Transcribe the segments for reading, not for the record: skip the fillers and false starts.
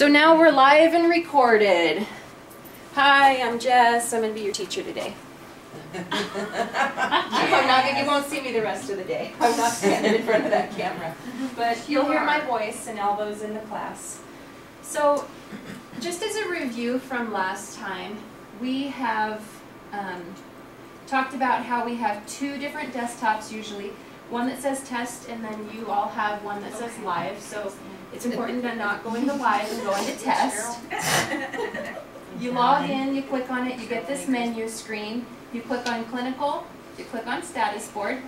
So now we're live and recorded. Hi, I'm Jess. I'm going to be your teacher today. You won't see me the rest of the day. I'm not standing in front of that camera. But you'll hear my voice and all those in the class. So just as a review from last time, we have talked about how we have two different desktops usually. One that says test, and then you all have one that says live. So it's important to not go into live and go into test. You log in, you click on it, you get this menu screen. You click on clinical, you click on status board.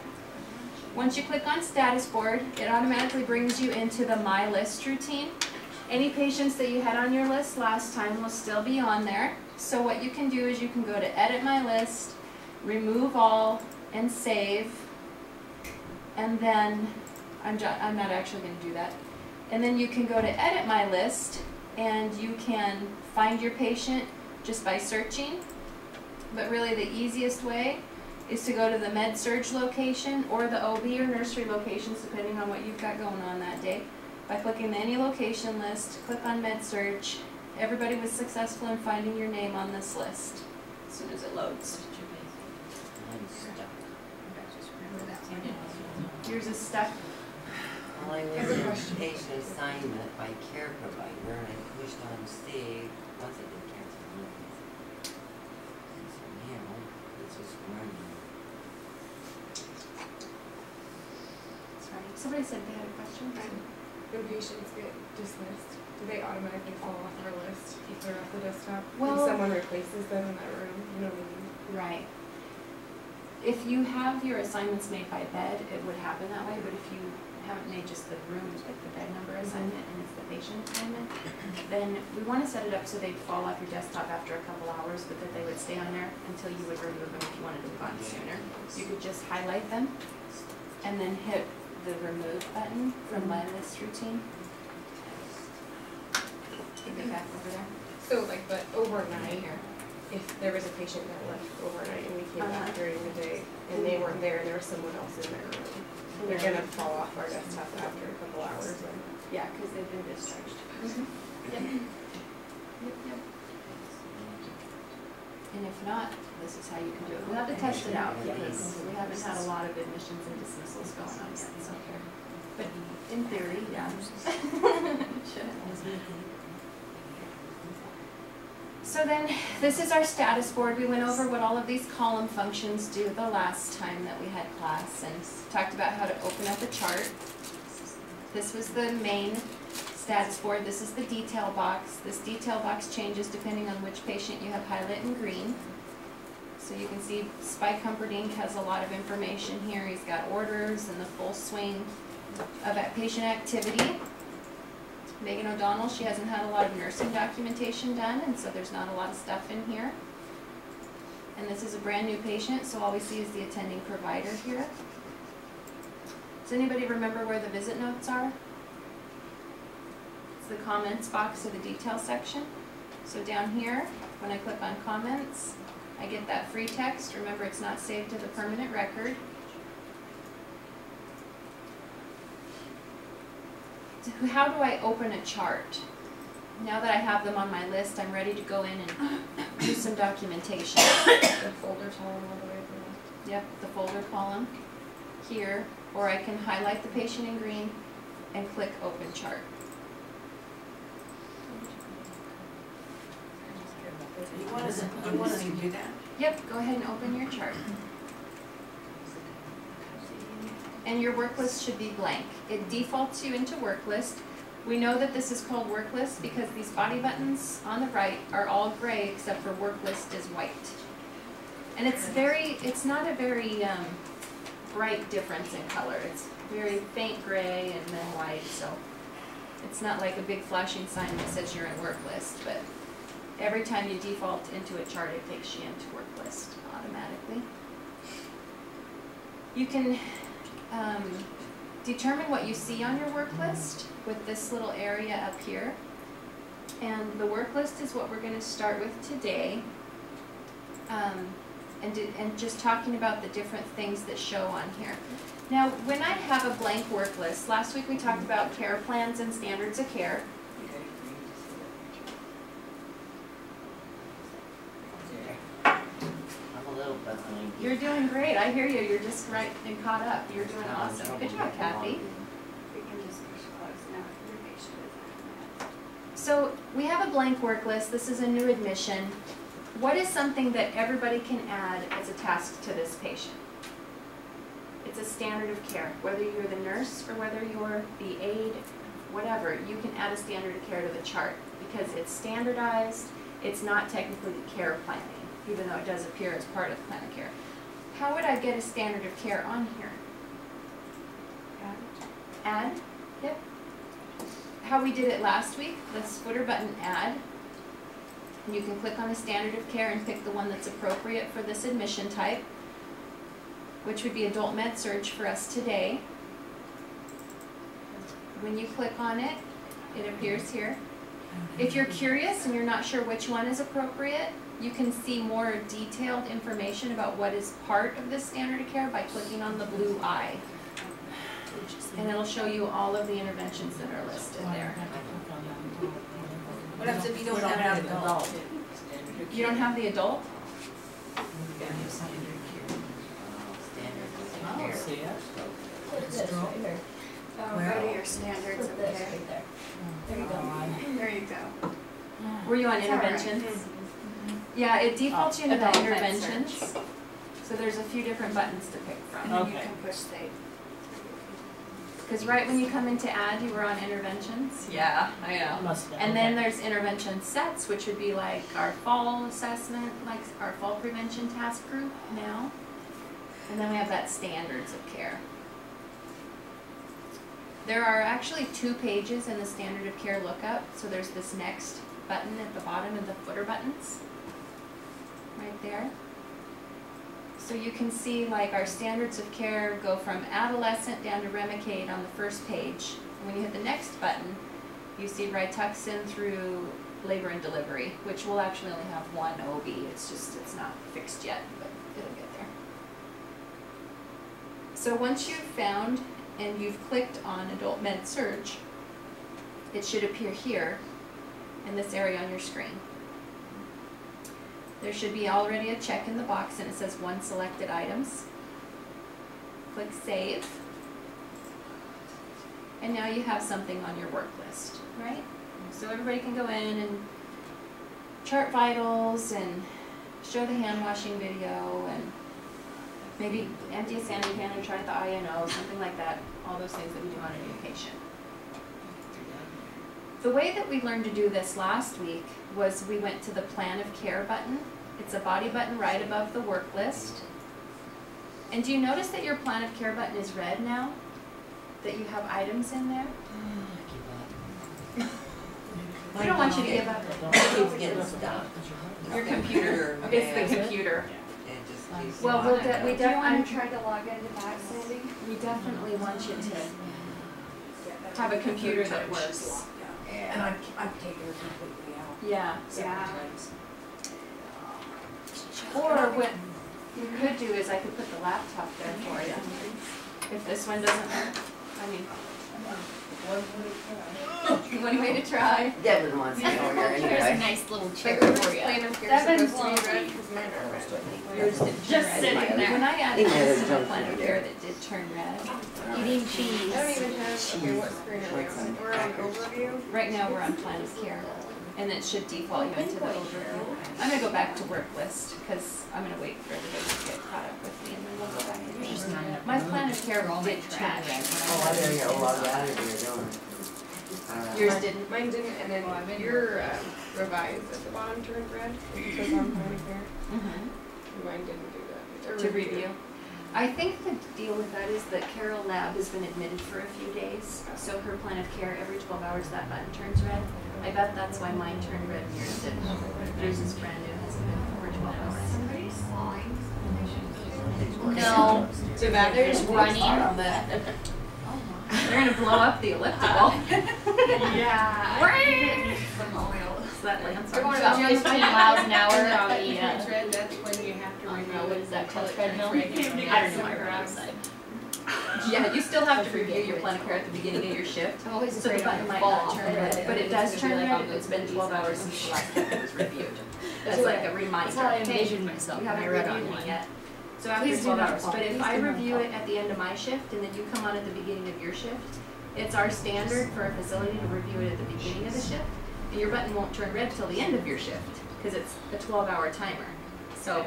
Once you click on status board, it automatically brings you into the My List routine. Any patients that you had on your list last time will still be on there. So what you can do is you can go to Edit My List, remove all, and save. And then, I'm not actually going to do that. And then you can go to Edit My List, and you can find your patient just by searching. But really the easiest way is to go to the med-surg location or the OB or nursery locations, depending on what you've got going on that day. By clicking the Any Location list, click on med-surg. Everybody was successful in finding your name on this list as soon as it loads. Yours is stuck. Well, I was in patient assignment by care provider, and I pushed on save once I did cancel meetings. And so now it's just running. Sorry, somebody said they had a question. When patients get dismissed, do they automatically fall off our list if they're off the desktop? Well, if someone replaces them in that room, you know what I mean? Right. If you have your assignments made by bed, it would happen that way, but if you haven't made just the room, like the bed number assignment, and it's the patient assignment, then we want to set it up so they'd fall off your desktop after a couple hours, but that they would stay on there until you would remove them if you wanted them gone sooner. You could just highlight them, and then hit the remove button from My List routine. Take it back over there. So like, but overnight, if there was a patient that left overnight and we came back during the day and they weren't there and there was someone else in their room, they're going to fall off our desktop after a couple hours. Yeah, because they've been discharged. Yep. Yep. And if not, this is how you can do it. We'll have to test it out because we haven't had a lot of admissions and dismissals going on yet. So, but in theory, yeah. So then, this is our status board. We went over what all of these column functions do the last time that we had class and talked about how to open up a chart. This was the main status board. This is the detail box. This detail box changes depending on which patient you have highlighted in green. So you can see Spike Humperdinck has a lot of information here. He's got orders and the full swing of that patient activity. Megan O'Donnell, she hasn't had a lot of nursing documentation done, and so there's not a lot of stuff in here. And this is a brand new patient, so all we see is the attending provider here. Does anybody remember where the visit notes are? It's the comments box of the detail section. So down here, when I click on comments, I get that free text. Remember, it's not saved to the permanent record. How do I open a chart? Now that I have them on my list, I'm ready to go in and do some documentation. The folder column all the way to the left. Yep, the folder column here, or I can highlight the patient in green and click Open Chart. You want us to do that? Yep, go ahead and open your chart. And your work list should be blank. It defaults you into work list. We know that this is called work list because these body buttons on the right are all gray except for work list is white. And it's not a very bright difference in color. It's very faint gray and then white, so it's not like a big flashing sign that says you're in work list, but every time you default into a chart, it takes you into work list automatically. You can determine what you see on your work list with this little area up here. And the work list is what we're going to start with today. And just talking about the different things that show on here. Now, when I have a blank work list, last week we talked about care plans and standards of care. You're doing great. I hear you. You're just right and caught up. You're doing awesome. Good job, Kathy. We can just push close now. Your patient is. So we have a blank work list. This is a new admission. What is something that everybody can add as a task to this patient? It's a standard of care. Whether you're the nurse or whether you're the aide, whatever, you can add a standard of care to the chart because it's standardized. It's not technically care planning, even though it does appear as part of the plan of care. How would I get a standard of care on here? Add? Yep. How we did it last week, this footer button add. And you can click on a standard of care and pick the one that's appropriate for this admission type, which would be adult med surg for us today. When you click on it, it appears here. If you're curious and you're not sure which one is appropriate, you can see more detailed information about what is part of this standard of care by clicking on the blue eye. And it'll show you all of the interventions that are listed there. What if you don't have the adult? You don't have the adult? Oh, go to your standards of care. There you go. There you go. Were you on It's all right. interventions? Yeah, it defaults you into the Adult med interventions. surg. So there's a few different buttons to pick from. And then you Okay. can push save. Because right when you come into add, you were on interventions. Yeah, I know. Must have. And then there's intervention sets, which would be like our fall assessment, like our fall prevention task group now. And then we have that standards of care. There are actually 2 pages in the standard of care lookup. So there's this next button at the bottom of the footer buttons, right there. So you can see like our standards of care go from adolescent down to Remicade on the first page. And when you hit the next button, you see Rituxan through labor and delivery, which will actually only have one OB. It's not fixed yet, but it'll get there. So once you've found and you've clicked on adult med surg, it should appear here in this area on your screen. There should be already a check in the box and it says 1 selected items. Click save. And now you have something on your work list, right? So everybody can go in and chart vitals and show the hand washing video and maybe empty a sanity pan and try the INO, something like that. All those things that we do on a new patient. The way that we learned to do this last week was we went to the plan of care button. It's a body button right above the work list. And do you notice that your plan of care button is red now? That you have items in there? We don't want you to give up. It keeps getting stuck. Your computer. Okay. It's the computer. It just keeps. Well, Do you want to try to log into that, Sandy? we definitely want you to have a computer that works. And I've taken her completely out. Yeah. Yeah. Or what you could do is I could put the laptop there for you. If this one doesn't work, I mean, one way to try. Devin wants to go there Here's a anyway. nice little chair Like, for you. plan of care Devin's supposed to be lonely. red because mine are red. Yours did Just turn red. sitting there. When I added Even though this it's to the junk plan of food. care that did turn red, Eating cheese. I don't even have, okay, what screen are we on? We're on overview. right now we're on plan of care. And it should default you into the overview. I'm gonna go back to work list because I'm gonna wait for everybody to get caught up with me and then we'll go back to There's work. not enough My room plan of care for all did my turn trash. red. Oh, I better get log out of here, don't I? Yours didn't? Mine didn't, and then your revised at the bottom turned red. It says on plan of care. Mm-hmm. Mine didn't do that. Or To review. I think the deal with that is that Carol Lab has been admitted for a few days, so her plan of care, every 12 hours that button turns red. I bet that's why mine turned red and yours didn't. Yours is brand new, hasn't been for 12 hours. No, So that There's running. they're gonna blow up the elliptical. Yeah. So that lands We're on going top. about 15 miles an hour on the, it's red, that's when you have to I don't know, remove what it is that until called, it treadmill? turns regular. I don't know my route side. Yeah, you still have to review your plan of care at the beginning of your shift. I'm always So the afraid button I'm might gonna not fall turn red, but it does turn red if it's been 12 hours since the last time it was reviewed. That's like a reminder. That's how I Hey, envision myself you when I haven't read reviewed online. me yet. So after Please do 12 not hours. talk. But if Please I do not review talk. it at the end of my shift and then you come on at the beginning of your shift, it's our standard for a facility to review it at the beginning of the shift. And your button won't turn red till the end of your shift because it's a 12-hour timer. So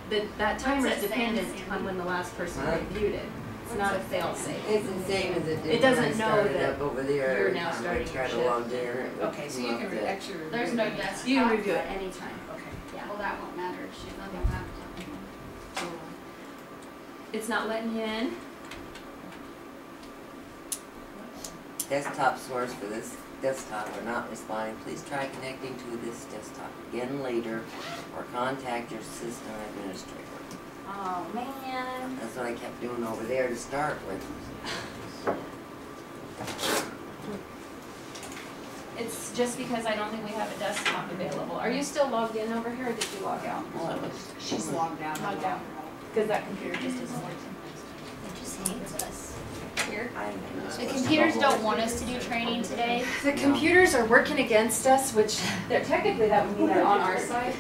that timer is What's it dependent saying, on when the last person Huh? reviewed it. It's not a fail-safe. It's the same as it did It doesn't when I know started that up over there. you're every now time starting I tried your to log in, it would Okay, so come you up can that- actually review. There's no it. desktop. You can review it anytime. Okay. Yeah. Well, that won't matter, she's on the laptop. It's not letting you in. Desktop source for this desktop are not responding. Please try connecting to this desktop again later or contact your system administrator. Oh, man. That's what I kept doing over there to start with. It's just because I don't think we have a desktop available. Are you still logged in over here or did you log out? Well, it was. She's logged out. Logged out. Because that computer just isn't working. It just hates us. Here. The computers don't want us to do training today. The computers are working against us, which technically that would mean they're on our side.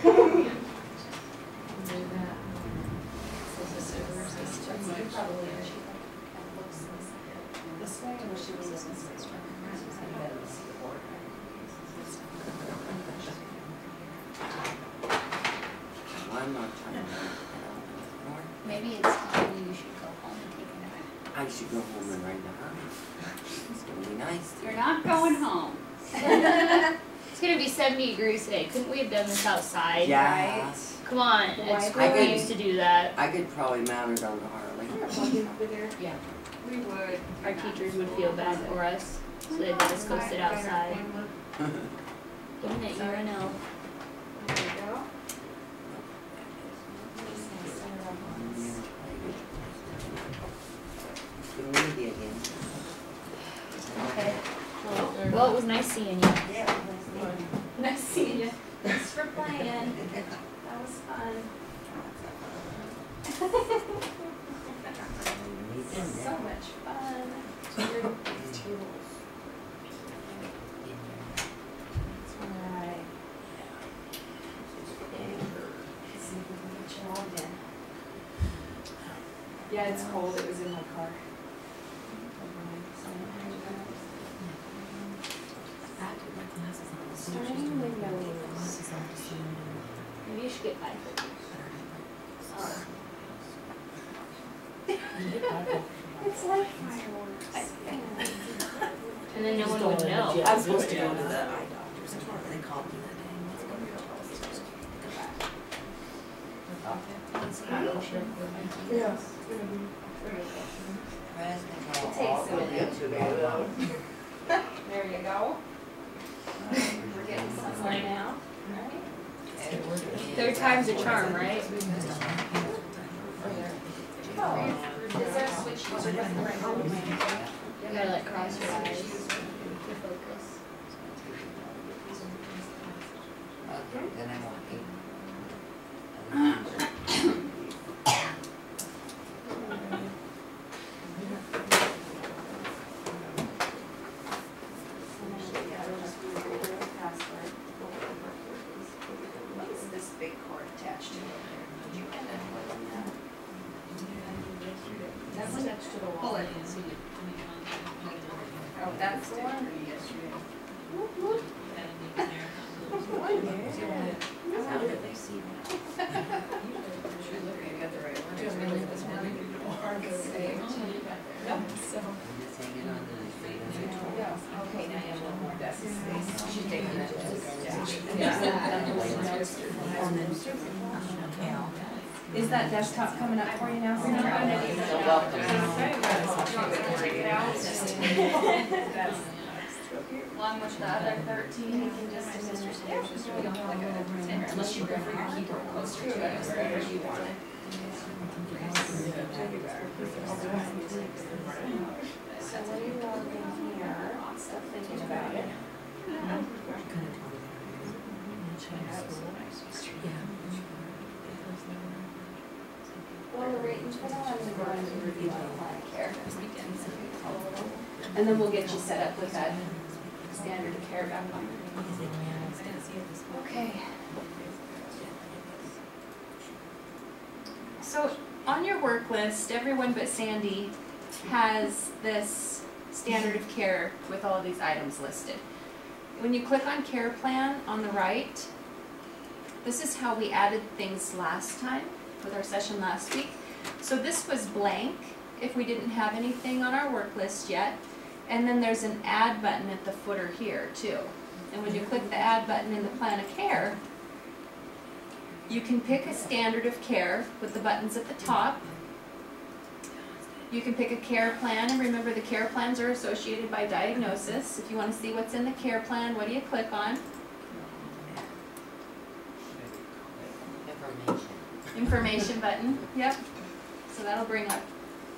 I'm not trying to. Maybe it's time you should go home and take a nap. I should go home and ride the Harley. It's gonna be nice. You're not going home. It's gonna be 70 degrees today. Couldn't we have done this outside? Yeah. Come on, at Why school couldn't- we used to do that. I could probably mount it on the Harley. We would. Our teachers would feel bad for us, so they'd let us go sit outside. Given that you're an elf. There you go. Good media again. Okay. Well, it was nice seeing you. Yeah. Nice seeing you. Thanks for playing. That was fun. So much fun. Alright. See if we can get you logged in. Yeah, it's cold. It was in my car. Starting windows. Maybe you should get bifocals. It's like fireworks. And then no one would know. I'm supposed to go to the eye doctor's tomorrow. They called me that day. Let's go to your house. Press control. It takes a minute. There you go. We're getting somewhere now, right? Third time's a charm, right? Oh, is there a switch user with the right one? You gotta like cross your eyes to focus. Okay, then I want 8. What is this big cord attached to? Did you end up plugging that? That's attached to the wall. Pull it. Oh, that's the one? How did they see that? Nope, so. I'm just hanging on to this thing. Okay, now you have a little more desk space. She's taking that. Is that desktop coming up for you now, Sarah? You're welcome. Along with the other 13. You can just we don't have like a container unless you prefer your keyboard closer to it, wherever you want it. So when you log in here, stop thinking about it. Well, we're waiting for them to go in and review the client care. And then we'll get you set up with that standard of care back on. Okay. So on on your work list, everyone but Sandy has this standard of care with all of these items listed. When you click on care plan on the right, this is how we added things last time with our session last week. So this was blank if we didn't have anything on our work list yet. And then there's an add button at the footer here too. And when you click the add button in the plan of care, you can pick a standard of care with the buttons at the top. You can pick a care plan, and remember the care plans are associated by diagnosis. If you want to see what's in the care plan, what do you click on? Information button, yep. So that'll bring up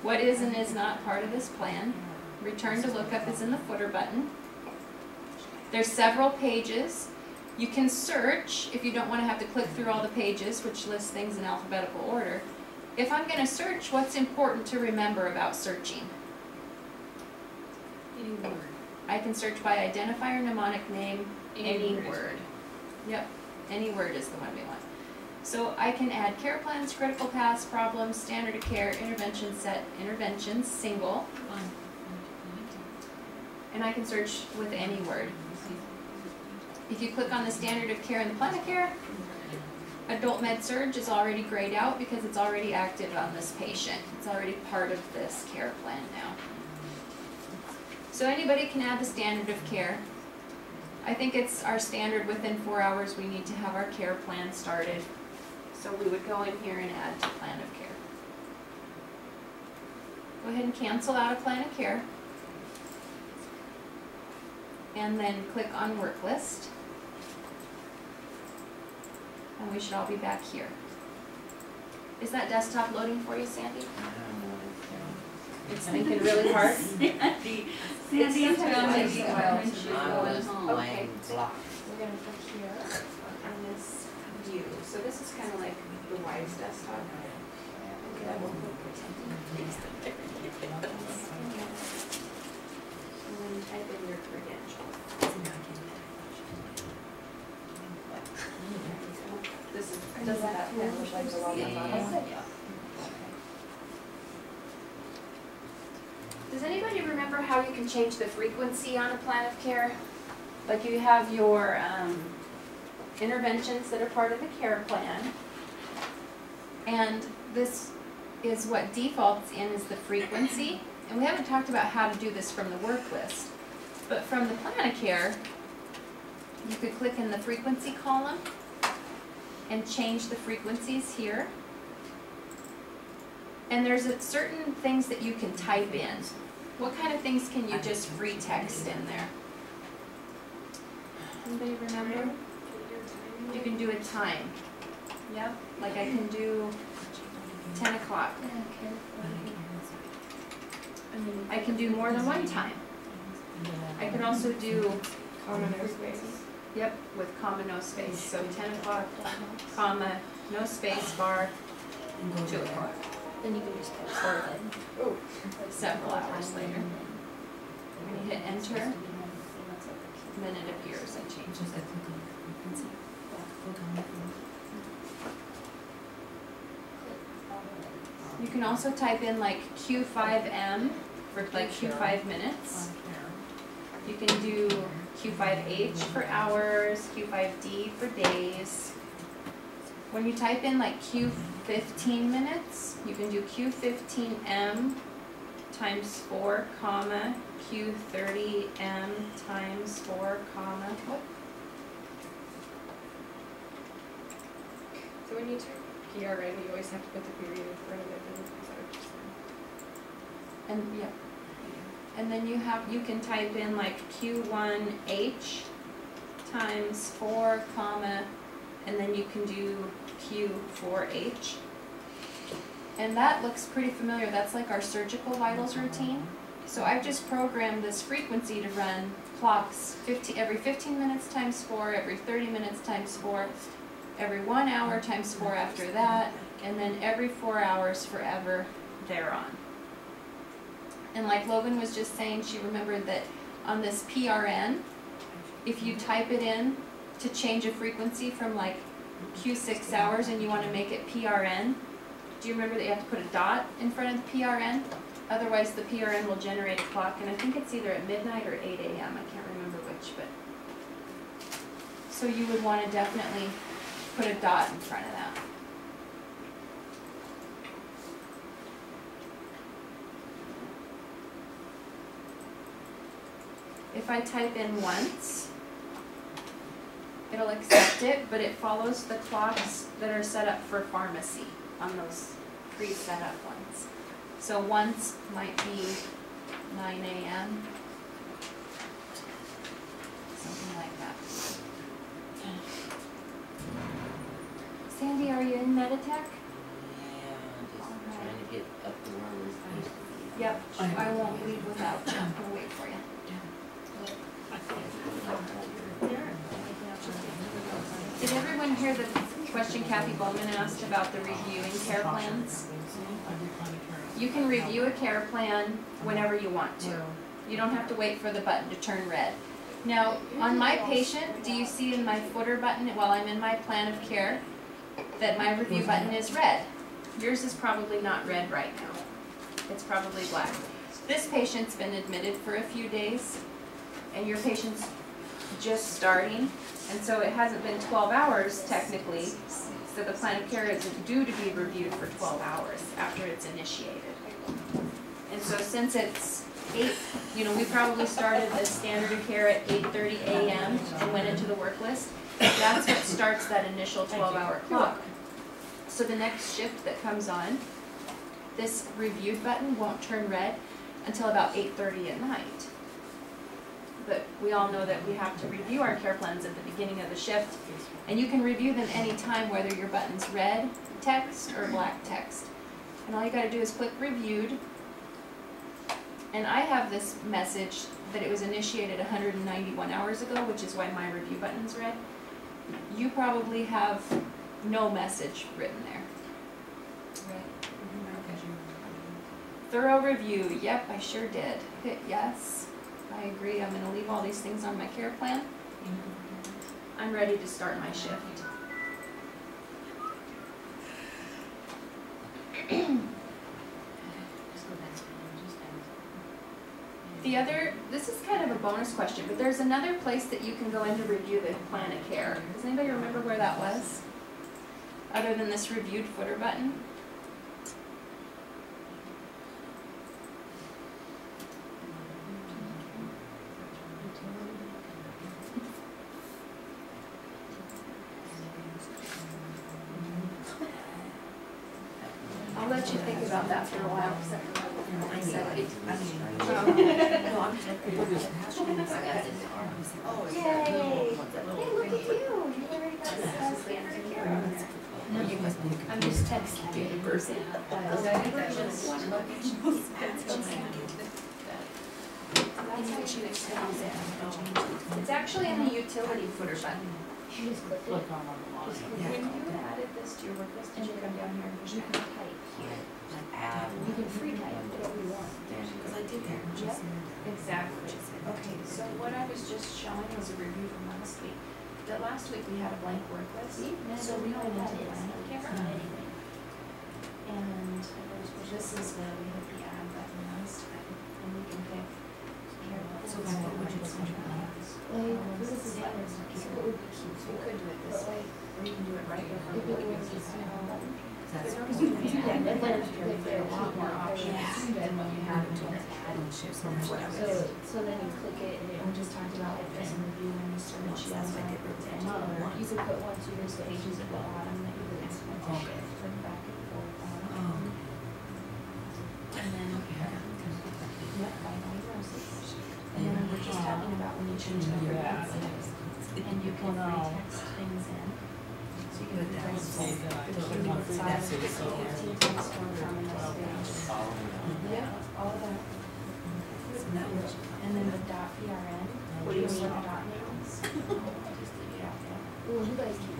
what is and is not part of this plan. Return to lookup is in the footer button. There's several pages. You can search if you don't want to have to click through all the pages, which lists things in alphabetical order. If I'm going to search, what's important to remember about searching? Any word. I can search by identifier, mnemonic name, any word. Yep, any word is the one we want. So I can add care plans, critical paths, problems, standard of care, intervention set, interventions, single. And I can search with any word. If you click on the standard of care in the plan of care, adult med surg is already grayed out because it's already active on this patient. It's already part of this care plan now. So anybody can add the standard of care. I think it's our standard within 4 hours we need to have our care plan started. So we would go in here and add to plan of care. Go ahead and cancel out of plan of care. And then click on work list. And we should all be back here. Is that desktop loading for you, Sandy? It's thinking really hard. Sandy It's found taking it a while. when she I was was home. playing block. We're gonna put here on this view. So this is kind of like the Wise desktop. Okay, I will put something. And then type in your credentials. This is, doesn't that kind of look like the login button? Yeah. Does anybody remember how you can change the frequency on a plan of care? Like you have your interventions that are part of the care plan. And this is what defaults in is the frequency. And we haven't talked about how to do this from the work list. But from the plan of care, you could click in the frequency column and change the frequencies here. And there's certain things that you can type in. What kind of things can you just free text in there? Anybody remember? You can do a time. Yep, like I can do 10 o'clock. I can do more than one time. I can also do, Comma, no space. yep, with comma, no space. So 10 o'clock, comma, no space, bar, 2 o'clock. Then you can just put forward. Oh, Several hours later. When you hit enter, then it appears and changes it. You can also type in like Q5M for like Q5 minutes. You can do Q5H for hours, Q5D for days. When you type in like Q15 minutes, you can do Q15M times 4, comma, Q30M times 4, comma, what? so when you type PRN, you always have to put the period in front of it. And yeah. And then you can type in like Q1H times 4, comma, and then you can do Q4H. And that looks pretty familiar. That's like our surgical vitals routine. So I've just programmed this frequency to run clocks every 15 minutes times 4, every 30 minutes times 4, every 1 hour times 4 after that, and then every 4 hours forever thereon. And like Logan was just saying, she remembered that on this PRN, if you type it in to change a frequency from like Q6 hours and you want to make it PRN, do you remember that you have to put a dot in front of the PRN? Otherwise the PRN will generate a clock, and I think it's either at midnight or 8 a.m. I can't remember which, but. So you would want to definitely put a dot in front of that. If I type in once, it'll accept it, but it follows the clocks that are set up for pharmacy on those pre-set up ones. So once might be 9 a.m. Something like that. Sandy, are you in Meditech? Yeah, just trying to get up to where we're supposed to be. Yep, I won't leave without you. I'll wait for you. Did everyone hear the question Kathy Bowman asked about the reviewing care plans? You can review a care plan whenever you want to. You don't have to wait for the button to turn red. Now, on my patient, do you see in my footer button while I'm in my plan of care that my review button is red? Yours is probably not red right now. It's probably black. This patient's been admitted for a few days, and your patient's just starting, and so it hasn't been 12 hours technically, so the plan of care isn't due to be reviewed for 12 hours after it's initiated. And so since it's 8, we probably started the standard of care at 8:30 a.m. and went into the work list. That's what starts that initial 12-hour clock. So the next shift that comes on, this reviewed button won't turn red until about 8:30 at night. But we all know that we have to review our care plans at the beginning of the shift, and you can review them anytime, whether your button's red text or black text. And all you gotta do is click reviewed, and I have this message that it was initiated 191 hours ago, which is why my review button's red. You probably have no message written there. Thorough review, yep, I sure did. Hit yes. I agree, I'm gonna leave all these things on my care plan. I'm ready to start my shift. This is kind of a bonus question, but there's another place that you can go in to review the plan of care. Does anybody remember where that was? Other than this reviewed footer button? I'll let you think about that for a while. Oh, Yay! Hey, look at you! You already got standard of care. I'm just texting you in person. It's actually in the utility footer button. You just click it. When you added this to your work list, did you come down here and you can type here? You can free type whatever you want. Because I did that. Yep, exactly. Okay, so what I was just showing was a review from last week. That last week we had a blank work list, so we went into blank camera. And this is where we hit the add button last time, and we can pick care. So what would you change? This is what would be cute. So we could do it this way, or you can do it right over. Because you can do that, and then there are a lot more options than what you have to add. So then you click it, and we just talked about if there's a review and you search, you have like you could put 1, 2, there's pages at the bottom that you could flip back and forth on. And then, by diagnosis. And then we were just talking about when you change the frequency, and you can text things in. So you can press the keyboard side, 15 times 4 common space. Yeah, all of that. And then the .prn, what do you mean dot means? Well, you guys keep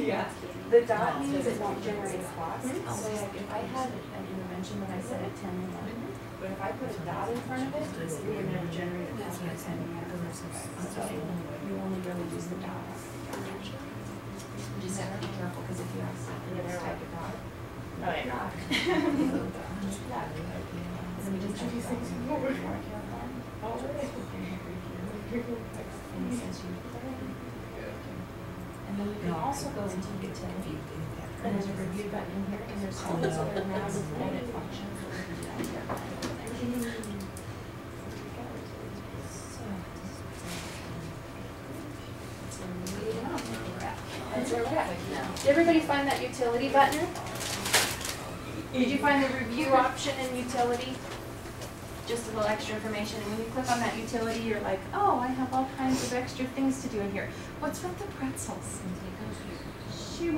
Yeah. The dot means it won't generate a clock. So like if I had an intervention that I said at 10 a.m., but if I put a dot in front of it, it would never generate a clock at 10 a.m. So you only really use the dot. You just have to be careful because if you accidentally type a dot, And then we can also go into utility. And there's a review button in here, and there's all these other mass edit functions that we can do out here. That's where we're at. Did everybody find that utility button? Did you find the review option in utility? Just a little extra information, and when you click on that utility, you're like, oh, I have all kinds of extra things to do in here. What's with the pretzels? She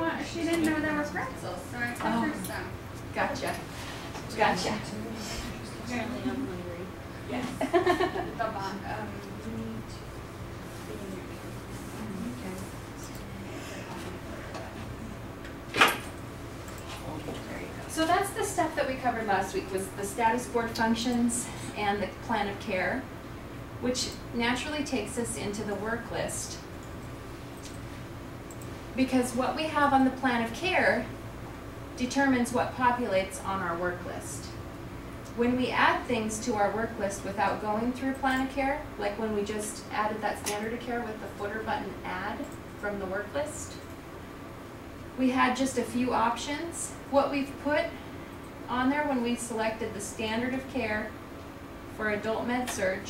didn't know there were pretzels, so I took her some. Gotcha. Apparently I'm hungry. Yes. The bottom. So that's the stuff that we covered last week, was the status board functions and the plan of care, which naturally takes us into the work list. Because what we have on the plan of care determines what populates on our work list. When we add things to our work list without going through plan of care, like when we just added that standard of care with the footer button add from the work list, we had just a few options. What we've put on there when we selected the standard of care for adult med surg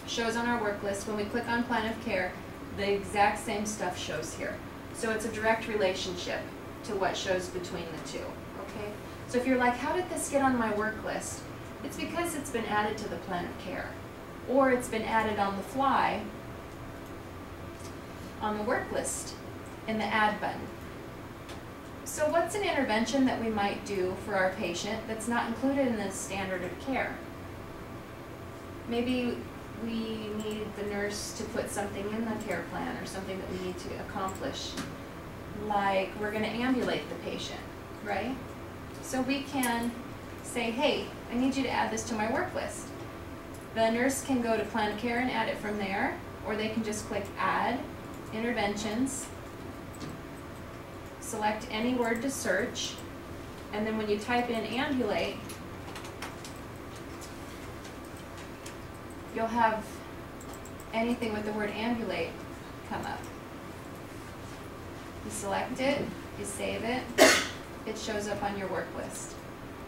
shows on our work list. When we click on plan of care, the exact same stuff shows here. So it's a direct relationship to what shows between the two, okay? So if you're like, how did this get on my work list? It's because it's been added to the plan of care, or it's been added on the fly on the work list in the add button. So what's an intervention that we might do for our patient that's not included in the standard of care? Maybe we need the nurse to put something in the care plan, or something that we need to accomplish. Like we're going to ambulate the patient, right? So we can say, hey, I need you to add this to my work list. The nurse can go to plan of care and add it from there, or they can just click add, interventions, select any word to search, and then when you type in ambulate, you'll have anything with the word ambulate come up. You select it, you save it, it shows up on your work list.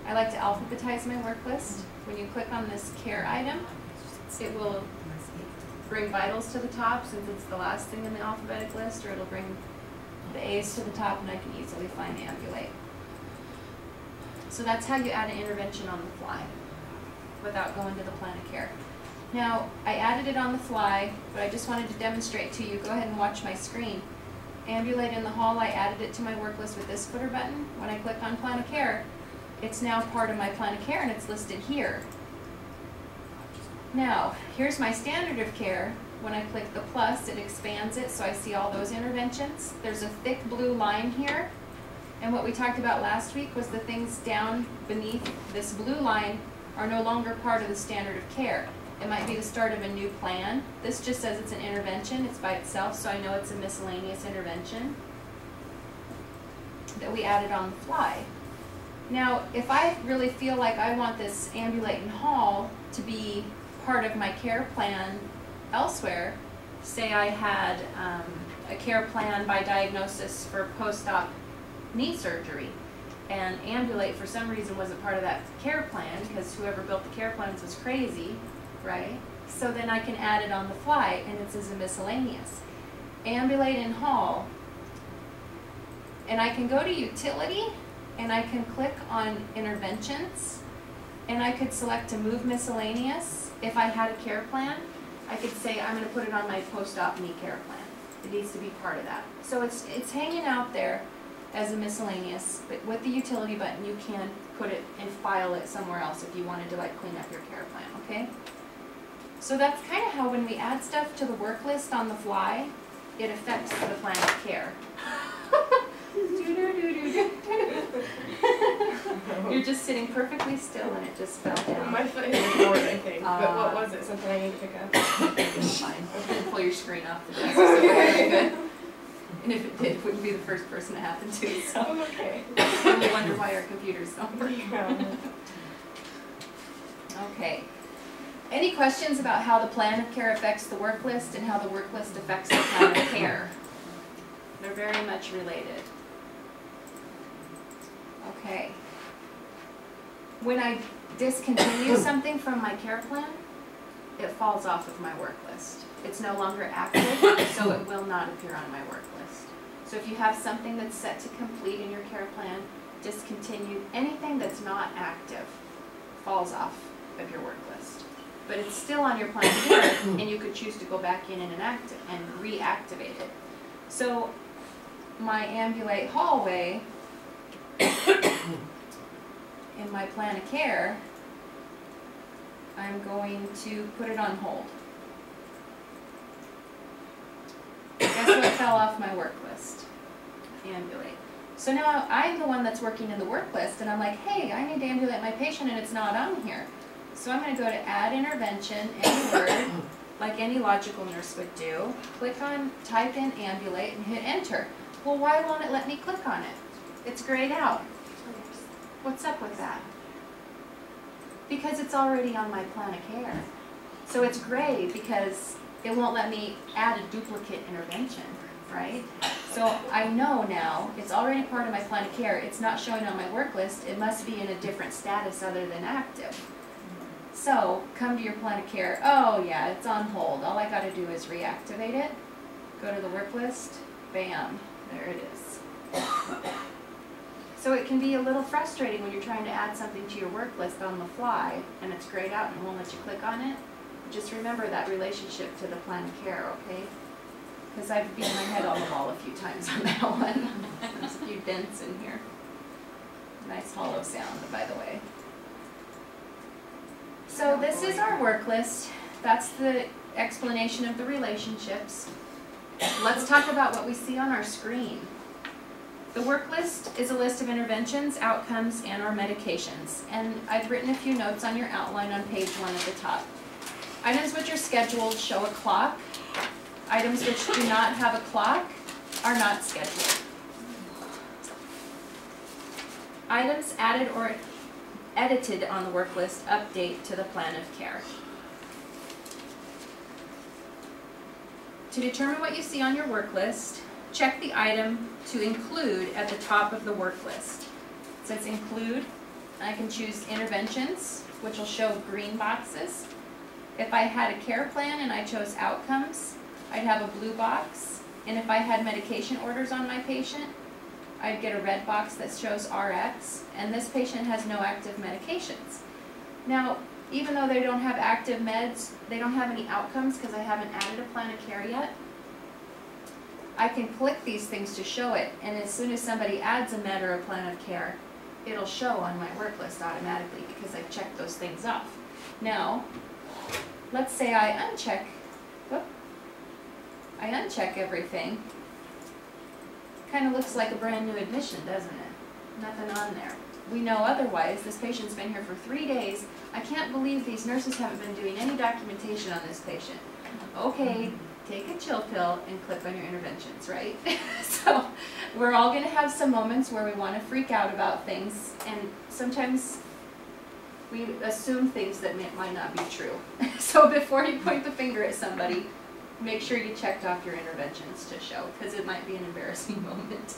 I like to alphabetize my work list. When you click on this care item, it will bring vitals to the top since it's the last thing in the alphabetic list, or it'll bring the A's to the top, and I can easily find ambulate. So that's how you add an intervention on the fly without going to the plan of care. Now, I added it on the fly, but I just wanted to demonstrate to you. Go ahead and watch my screen. Ambulate in the hall, I added it to my work list with this footer button. When I click on plan of care, it's now part of my plan of care and it's listed here. Now, here's my standard of care. When I click the plus, it expands it so I see all those interventions. There's a thick blue line here. And what we talked about last week was the things down beneath this blue line are no longer part of the standard of care. It might be the start of a new plan. This just says it's an intervention. It's by itself, so I know it's a miscellaneous intervention that we added on the fly. Now, if I really feel like I want this ambulate and haul to be part of my care plan elsewhere, say I had a care plan by diagnosis for post-op knee surgery, and ambulate for some reason wasn't part of that care plan because whoever built the care plans was crazy, right? So then I can add it on the fly, and it's as a miscellaneous. Ambulate and haul. And I can go to utility, and I can click on interventions, and I could select to move miscellaneous. If I had a care plan, I could say I'm going to put it on my post-op knee care plan. It needs to be part of that. So it's hanging out there as a miscellaneous, but with the utility button you can put it and file it somewhere else if you wanted to like clean up your care plan, okay? So that's kind of how when we add stuff to the work list on the fly, it affects the plan of care. You're just sitting perfectly still and it just fell down. My foot hit the board, I think. But what was it? Something I need to pick up? It's fine. Okay, pull your screen off the desk. So very good. And if it did, it wouldn't be the first person it happened to, so. Okay. And we wonder why our computers don't work. Yeah. Okay. Any questions about how the plan of care affects the work list and how the work list affects the plan of care? They're very much related. Okay. When I discontinue something from my care plan, it falls off of my work list. It's no longer active, so it will not appear on my work list. So if you have something that's set to complete in your care plan, discontinued, anything that's not active falls off of your work list. But it's still on your plan of care, and you could choose to go back in and reactivate it. So my ambulate hallway in my plan of care, I'm going to put it on hold. Guess what fell off my work list? Ambulate. So now I'm the one that's working in the work list, and I'm like, hey, I need to ambulate my patient, and it's not on here. So I'm going to go to add intervention, any word, like any logical nurse would do. Click on type in ambulate and hit enter. Well, why won't it let me click on it? It's grayed out. What's up with that? Because it's already on my plan of care. So it's gray because it won't let me add a duplicate intervention, right? So I know now it's already part of my plan of care. It's not showing on my work list. It must be in a different status other than active. So come to your plan of care. Oh yeah, it's on hold. All I got to do is reactivate it. Go to the work list. Bam, there it is. So it can be a little frustrating when you're trying to add something to your work list on the fly and it's grayed out and it won't let you click on it. Just remember that relationship to the plan of care, okay? Because I've beat my head on the wall a few times on that one. There's a few dents in here. Nice hollow sound, by the way. So this is our work list. That's the explanation of the relationships. Let's talk about what we see on our screen. The work list is a list of interventions, outcomes, and or medications. And I've written a few notes on your outline on page 1 at the top. Items which are scheduled show a clock. Items which do not have a clock are not scheduled. Items added or edited on the work list update to the plan of care. To determine what you see on your work list, check the item to include at the top of the work list. It says include. I can choose interventions, which will show green boxes. If I had a care plan and I chose outcomes, I'd have a blue box. And if I had medication orders on my patient, I'd get a red box that shows RX. And this patient has no active medications. Now, even though they don't have active meds, they don't have any outcomes because I haven't added a plan of care yet. I can click these things to show it, and as soon as somebody adds a med or a plan of care, it'll show on my work list automatically because I've checked those things off. Now, let's say I uncheck everything. Kind of looks like a brand new admission, doesn't it? Nothing on there. We know otherwise. This patient's been here for 3 days. I can't believe these nurses haven't been doing any documentation on this patient. Okay, take a chill pill and click on your interventions, right? So we're all going to have some moments where we want to freak out about things, and sometimes we assume things that might not be true. So before you point the finger at somebody, make sure you checked off your interventions to show, because it might be an embarrassing moment.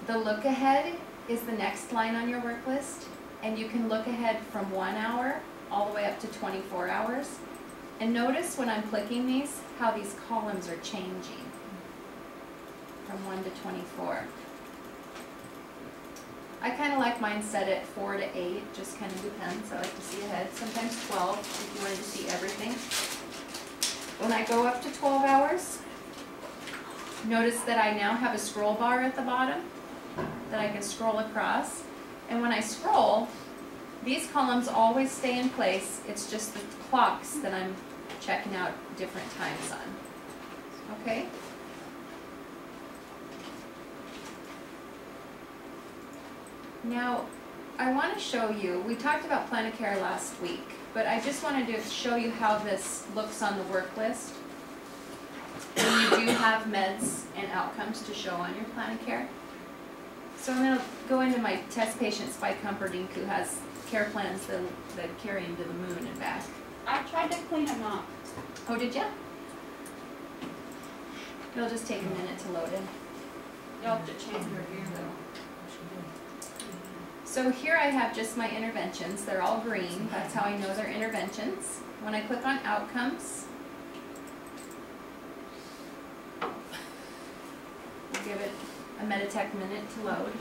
The look ahead is the next line on your work list, and you can look ahead from 1 hour all the way up to 24 hours. And notice when I'm clicking these, how these columns are changing from 1 to 24. I kind of like mine set at 4 to 8, just kind of depends. I like to see ahead, sometimes 12 if you wanted to see everything. When I go up to 12 hours, notice that I now have a scroll bar at the bottom that I can scroll across. And when I scroll, these columns always stay in place. It's just the clocks that I'm checking out different times on. Okay? Now, I want to show you, we talked about plan of care last week, but I just wanted to show you how this looks on the work list when you do have meds and outcomes to show on your plan of care. So I'm going to go into my test patient Spike Humperdinck, who has care plans that carry him to the moon and back. I tried to clean them up. Oh, did ya? It'll just take a minute to load in. You'll have to change your gear though. So here I have just my interventions. They're all green. That's how I know they're interventions. When I click on outcomes, we'll give it a Meditech minute to load.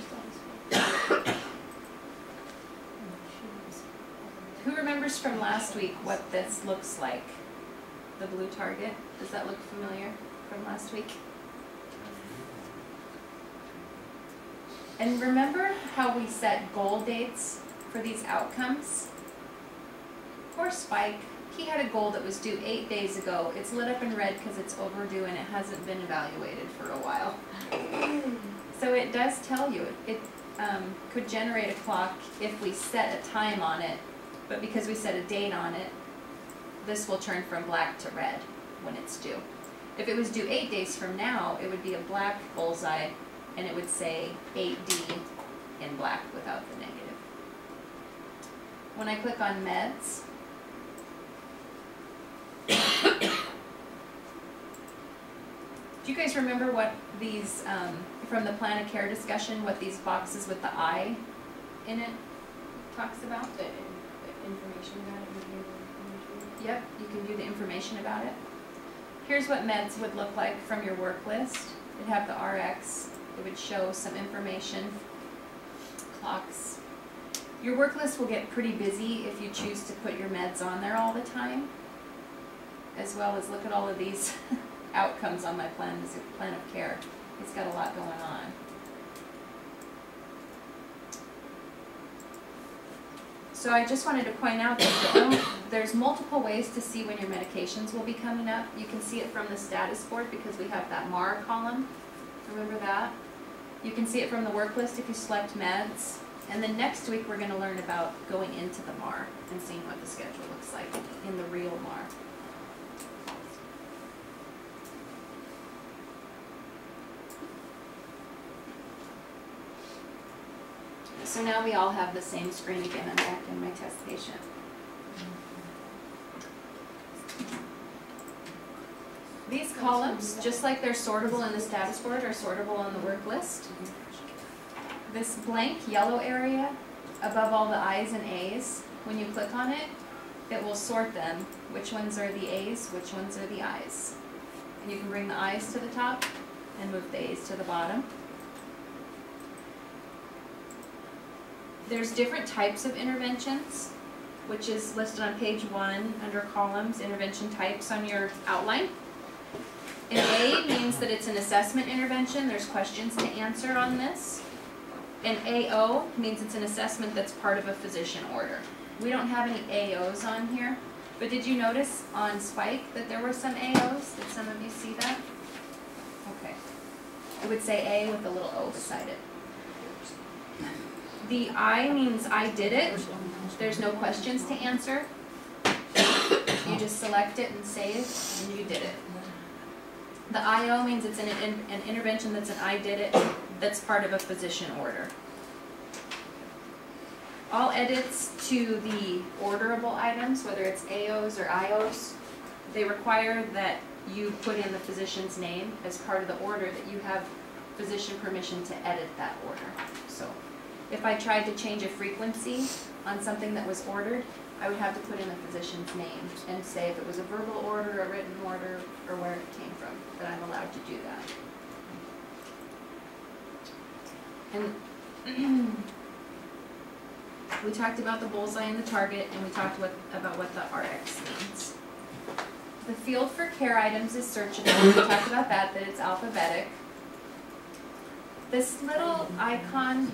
Who remembers from last week what this looks like? The blue target. Does that look familiar from last week? And remember how we set goal dates for these outcomes? Poor Spike, he had a goal that was due 8 days ago. It's lit up in red because it's overdue and it hasn't been evaluated for a while. So it does tell you, it could generate a clock if we set a time on it, but because we set a date on it, this will turn from black to red when it's due. If it was due 8 days from now, it would be a black bullseye and it would say 8D in black without the negative. When I click on meds, do you guys remember what these, from the plan of care discussion, what these boxes with the I in it talks about? The information about it, review the information. Yep, you can do the information about it. Here's what meds would look like from your work list. It'd have the RX, it would show some information, clocks. Your work list will get pretty busy if you choose to put your meds on there all the time, as well as look at all of these outcomes on my plan of care. It's got a lot going on. So I just wanted to point out that there's multiple ways to see when your medications will be coming up. You can see it from the status board because we have that MAR column. Remember that? You can see it from the work list if you select meds. And then next week we're going to learn about going into the MAR and seeing what the schedule looks like in the real MAR. So now we all have the same screen again. I'm back in my test patient. These columns, just like they're sortable in the status board, are sortable on the work list. This blank yellow area above all the I's and A's, when you click on it, it will sort them. Which ones are the A's, which ones are the I's. And you can bring the I's to the top and move the A's to the bottom. There's different types of interventions, which is listed on page 1 under columns, intervention types on your outline. An A means that it's an assessment intervention. There's questions to answer on this. An AO means it's an assessment that's part of a physician order. We don't have any AOs on here, but did you notice on Spike that there were some AOs? Did some of you see that? Okay. It would say A with a little O beside it. The I means I did it. There's no questions to answer. You just select it and save, and you did it. The IO means it's an intervention that's an I did it, that's part of a physician order. All edits to the orderable items, whether it's AOs or IOs, they require that you put in the physician's name as part of the order, that you have physician permission to edit that order. So if I tried to change a frequency on something that was ordered, I would have to put in the physician's name and say if it was a verbal order, a written order, or where it came from, that I'm allowed to do that. And we talked about the bullseye and the target, and we talked about what the RX means. The field for care items is searchable. We talked about that it's alphabetic. This little icon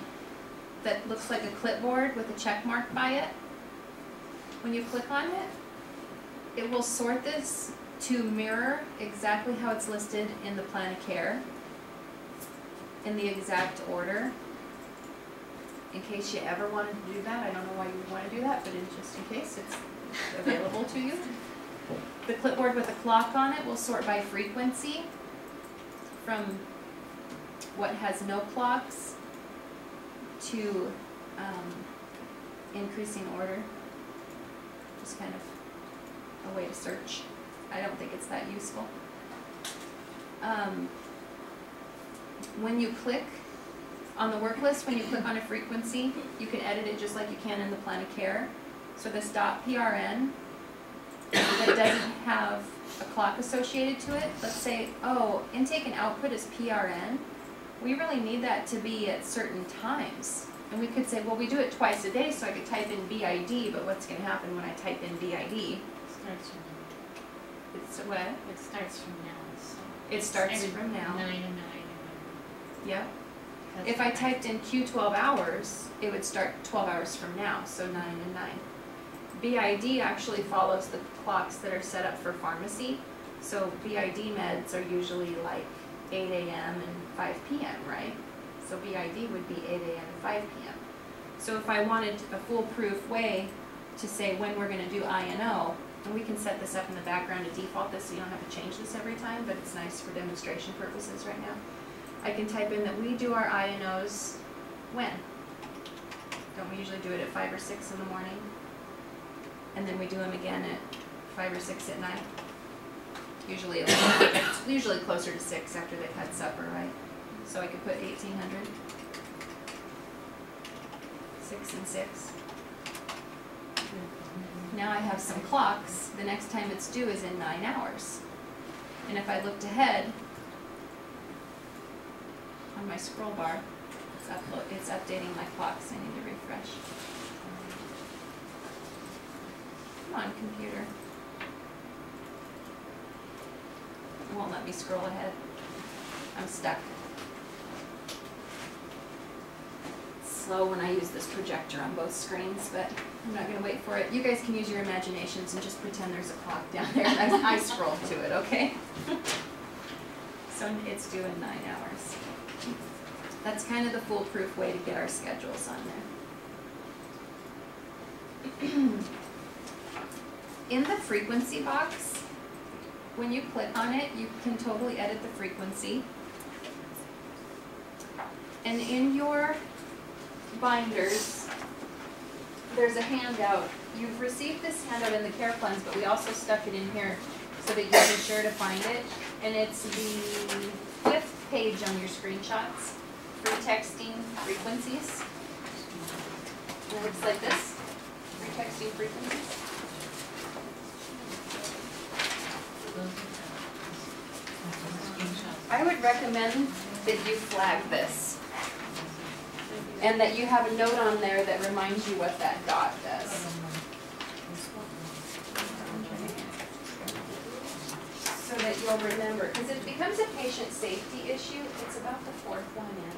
that looks like a clipboard with a check mark by it, when you click on it, it will sort this to mirror exactly how it's listed in the plan of care in the exact order. In case you ever wanted to do that, I don't know why you would want to do that, but just in case, it's available to you. The clipboard with a clock on it will sort by frequency. from what has no clocks to increasing order. Just kind of a way to search. I don't think it's that useful. When you click on the work list, when you click on a frequency, you can edit it just like you can in the plan of care. So this .prn that doesn't have a clock associated to it, let's say, oh, intake and output is PRN. We really need that to be at certain times. And we could say, well, we do it twice a day, so I could type in BID, but what's going to happen when I type in BID? Starts from, It's what? it starts from now, so. It starts Every from now. 9 and 9 Yep. and If I typed in Q 12 hours, it would start 12 hours from now, so 9 and 9. BID actually follows the clocks that are set up for pharmacy. So BID meds are usually like 8 a.m. and 5 p.m., right? So BID would be 8 a.m. and 5 p.m. So if I wanted a foolproof way to say when we're going to do INO, and we can set this up in the background to default this so you don't have to change this every time, but it's nice for demonstration purposes right now. I can type in that we do our INOs when? Don't we usually do it at 5 or 6 in the morning? And then we do them again at 5 or 6 at night? Usually, it's usually closer to 6 after they've had supper, right? So I could put 1800, 6 and 6. Now I have some clocks. The next time it's due is in 9 hours. And if I looked ahead on my scroll bar, it's updating my clocks. I need to refresh. Come on, computer. It won't let me scroll ahead. I'm stuck. It's slow when I use this projector on both screens, but I'm not going to wait for it. You guys can use your imaginations and just pretend there's a clock down there. I scroll to it, okay? So it's due in 9 hours. That's kind of the foolproof way to get our schedules on there. In the frequency box, when you click on it, you can totally edit the frequency. And in your binders, there's a handout. You've received this handout in the care plans, but we also stuck it in here so that you'll be sure to find it. And it's the 5th page on your screenshots. Free texting frequencies. And it looks like this. Free texting frequencies. I would recommend that you flag this. And that you have a note on there that reminds you what that dot does. So that you'll remember, because it becomes a patient safety issue. It's about the 4th one in.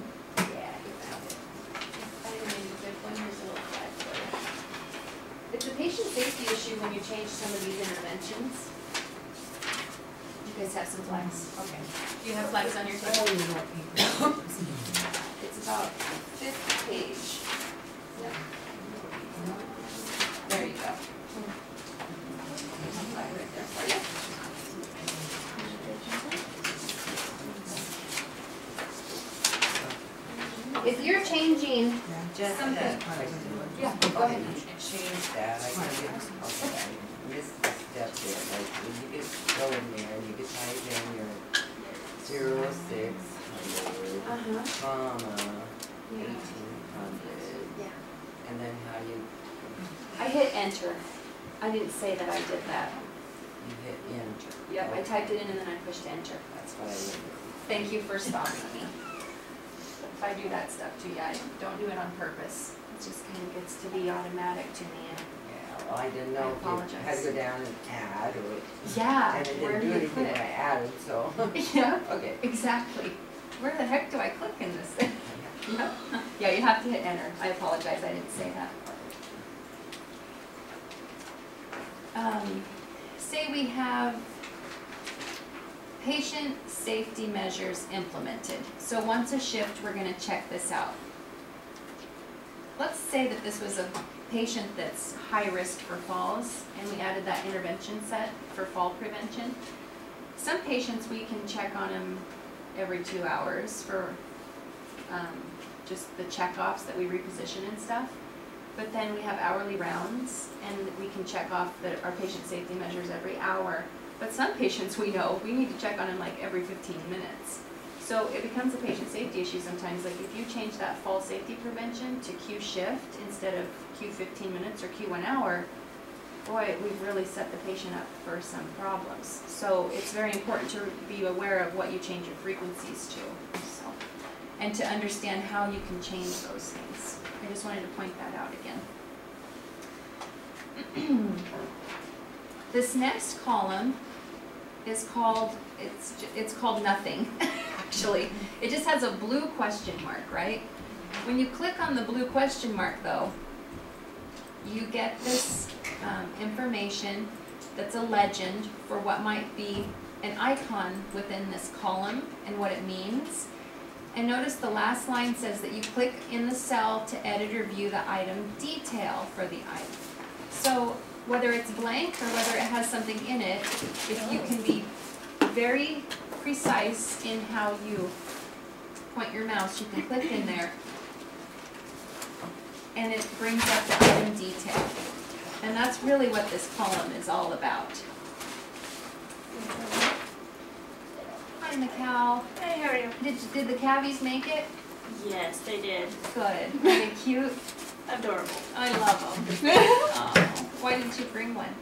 Yeah, you found it. I didn't need a good one. Here's a little flag for you. It's a patient safety issue when you change some of these interventions. You guys have some flags? Okay. Do you have flags on your table? It's about 5th page. Yep. There you go. Flag right there for you. If you're changing Just something, a question. yeah, go ahead. Change that, I can get, okay, this step there, like, when you just go in there, you can type in your 0600, comma, 1800, and then how you, I hit enter. I didn't say that I did that. you hit enter. Yep, I typed it in and then I pushed enter. That's what I did. Thank you for stopping me. If I do that stuff to you, I don't do it on purpose. It just kind of gets to be automatic to me. Yeah, well, I didn't know if you had to apologize. go down and add, or, Yeah, and it where didn't do do you put anything when I it? added, so. Yeah, Okay. exactly. Where the heck do I click in this thing? Yep. Yeah, you have to hit enter. I apologize, I didn't say that. Say we have patient safety measures implemented. So once a shift, we're going to check this out. Let's say that this was a patient that's high risk for falls, and we added that intervention set for fall prevention. Some patients we can check on them every 2 hours for just the checkoffs that we reposition and stuff. But then we have hourly rounds, and we can check off our patient safety measures every hour. But some patients we know, we need to check on them like every 15 minutes. So it becomes a patient safety issue sometimes. Like if you change that fall safety prevention to Q shift instead of Q 15 minutes or Q 1 hour, boy, we've really set the patient up for some problems. So it's very important to be aware of what you change your frequencies to. So, and to understand how you can change those things. I just wanted to point that out again. This next column is called, it's called nothing, actually. It just has a blue question mark, right? When you click on the blue question mark, though, you get this information that's a legend for what might be an icon within this column and what it means. And notice the last line says that you click in the cell to edit or view the item detail for the item. So whether it's blank or whether it has something in it, if you can be very precise in how you point your mouse, you can click in there and it brings up the item detail. And that's really what this column is all about. Hi, Macau. Hey, how are you? Did the cavies make it? Yes, they did. Good. Are they cute? Adorable. I love them. Oh, why didn't you bring one?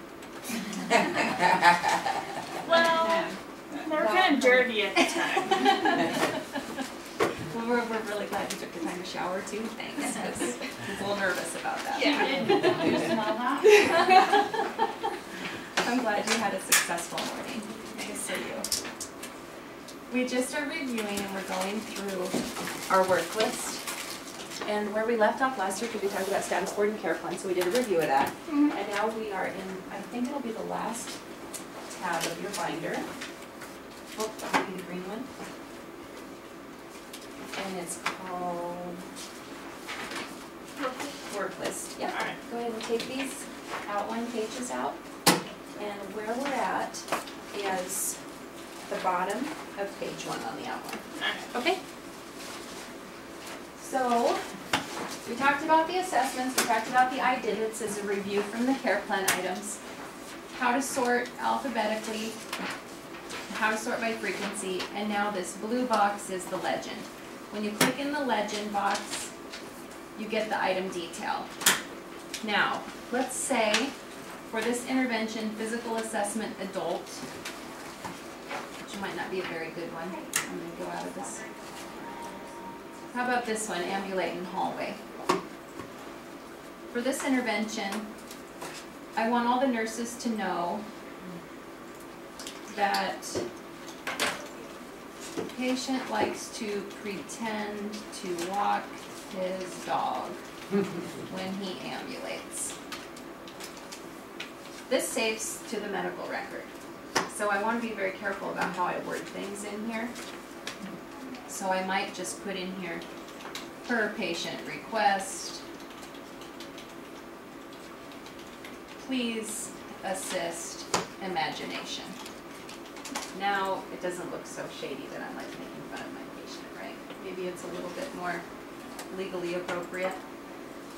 Well, they were kind of dirty at the time. Well, we're really glad you took the time to shower too. Thanks. 'Cause I was a little nervous about that. I'm glad you had a successful morning. Good to see you. We just are reviewing and we're going through our work list. And where we left off last year, because we talked about status board and care plan, so we did a review of that. And now we are in, I think it'll be the last tab of your binder. Oh, that'll be the green one. And it's called work list. Yep. Alright. Go ahead and take these outline pages out. And where we're at is the bottom of page 1 on the outline. Okay? So, we talked about the assessments, we talked about the I did it's as a review from the care plan items, how to sort alphabetically, how to sort by frequency, and now this blue box is the legend. When you click in the legend box, you get the item detail. Now, let's say for this intervention, physical assessment adult, which might not be a very good one. I'm going to go out of this. How about this one, ambulating hallway? For this intervention, I want all the nurses to know that the patient likes to pretend to walk his dog when he ambulates. This saves to the medical record. So I want to be very careful about how I word things in here. So I might just put in here, per patient request, please assist imagination. Now it doesn't look so shady that I'm like making fun of my patient, right? Maybe it's a little bit more legally appropriate.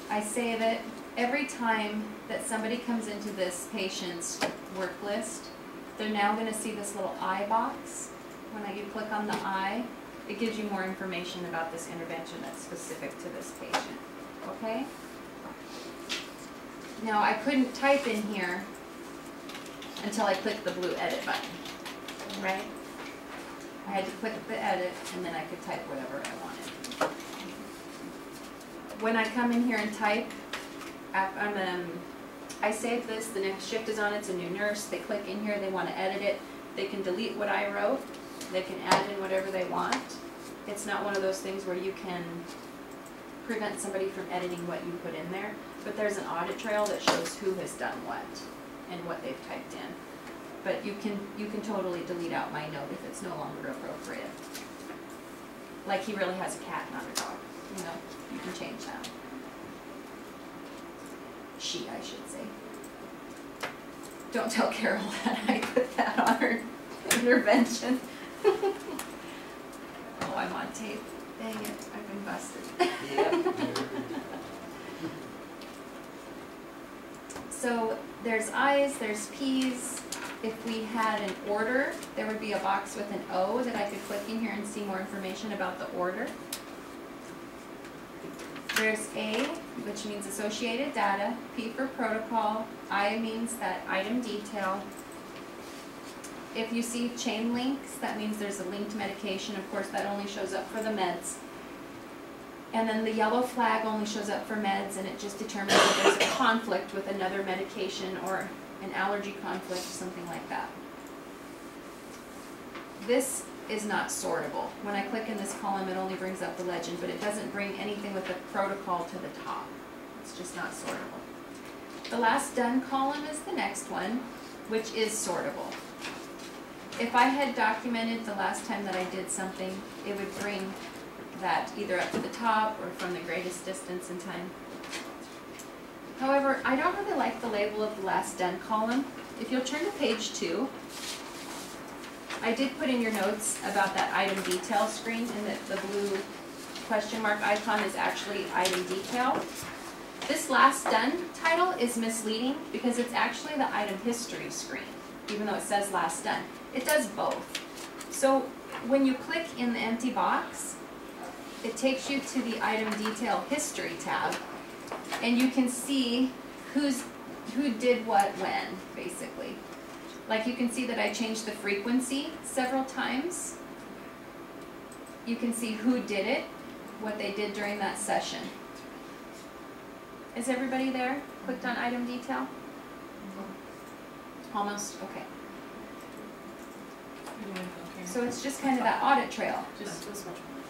I say that every time that somebody comes into this patient's work list, they're now going to see this little I box. When you click on the I, it gives you more information about this intervention that's specific to this patient. Okay? Now I couldn't type in here until I clicked the blue edit button, right? I had to click the edit and then I could type whatever I wanted. When I come in here and type, I save this, the next shift is on, it's a new nurse, they click in here, they want to edit it, they can delete what I wrote, they can add in whatever they want. It's not one of those things where you can prevent somebody from editing what you put in there, but there's an audit trail that shows who has done what and what they've typed in. But you can totally delete out my note if it's no longer appropriate. Like he really has a cat, not a dog. You know, you can change that. She, I should say. Don't tell Carol that I put that on her intervention. want tape. Dang it, I've been busted. Yep. So there's I's, there's P's. If we had an order, there would be a box with an O that I could click in here and see more information about the order. There's A, which means associated data, P for protocol, I means that item detail. If you see chain links, that means there's a linked medication. Of course, that only shows up for the meds. And then the yellow flag only shows up for meds, and it just determines if there's a conflict with another medication or an allergy conflict, something like that. This is not sortable. When I click in this column, it only brings up the legend, but it doesn't bring anything with the protocol to the top. It's just not sortable. The last done column is the next one, which is sortable. If I had documented the last time that I did something, it would bring that either up to the top or from the greatest distance in time. However, I don't really like the label of the last done column. If you'll turn to page 2, I did put in your notes about that item detail screen, and that the blue question mark icon is actually item detail. This last done title is misleading because it's actually the item history screen, even though it says last done. It does both. So when you click in the empty box, it takes you to the item detail history tab, and you can see who did what when, basically. Like you can see that I changed the frequency several times. You can see who did it, what they did during that session. Is everybody there? Clicked on item detail? Almost? Okay. So it's just kind of that audit trail.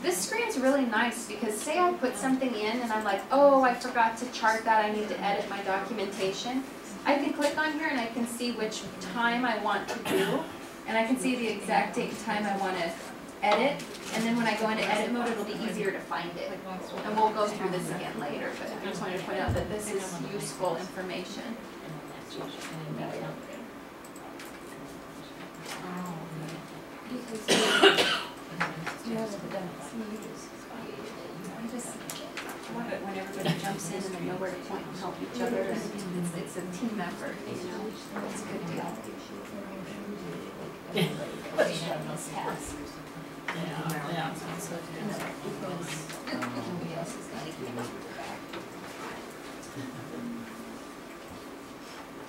This screen's really nice because say I put something in and I'm like, oh, I forgot to chart that, I need to edit my documentation. I can click on here and I can see which time I want to do, and I can see the exact date and time I want to edit, and then when I go into edit mode, it'll be easier to find it. And we'll go through this again later, but I just wanted to point out that this is useful information. I love it when everybody jumps in and they know where to point and help each other. It's a team effort, you know. It's a good deal.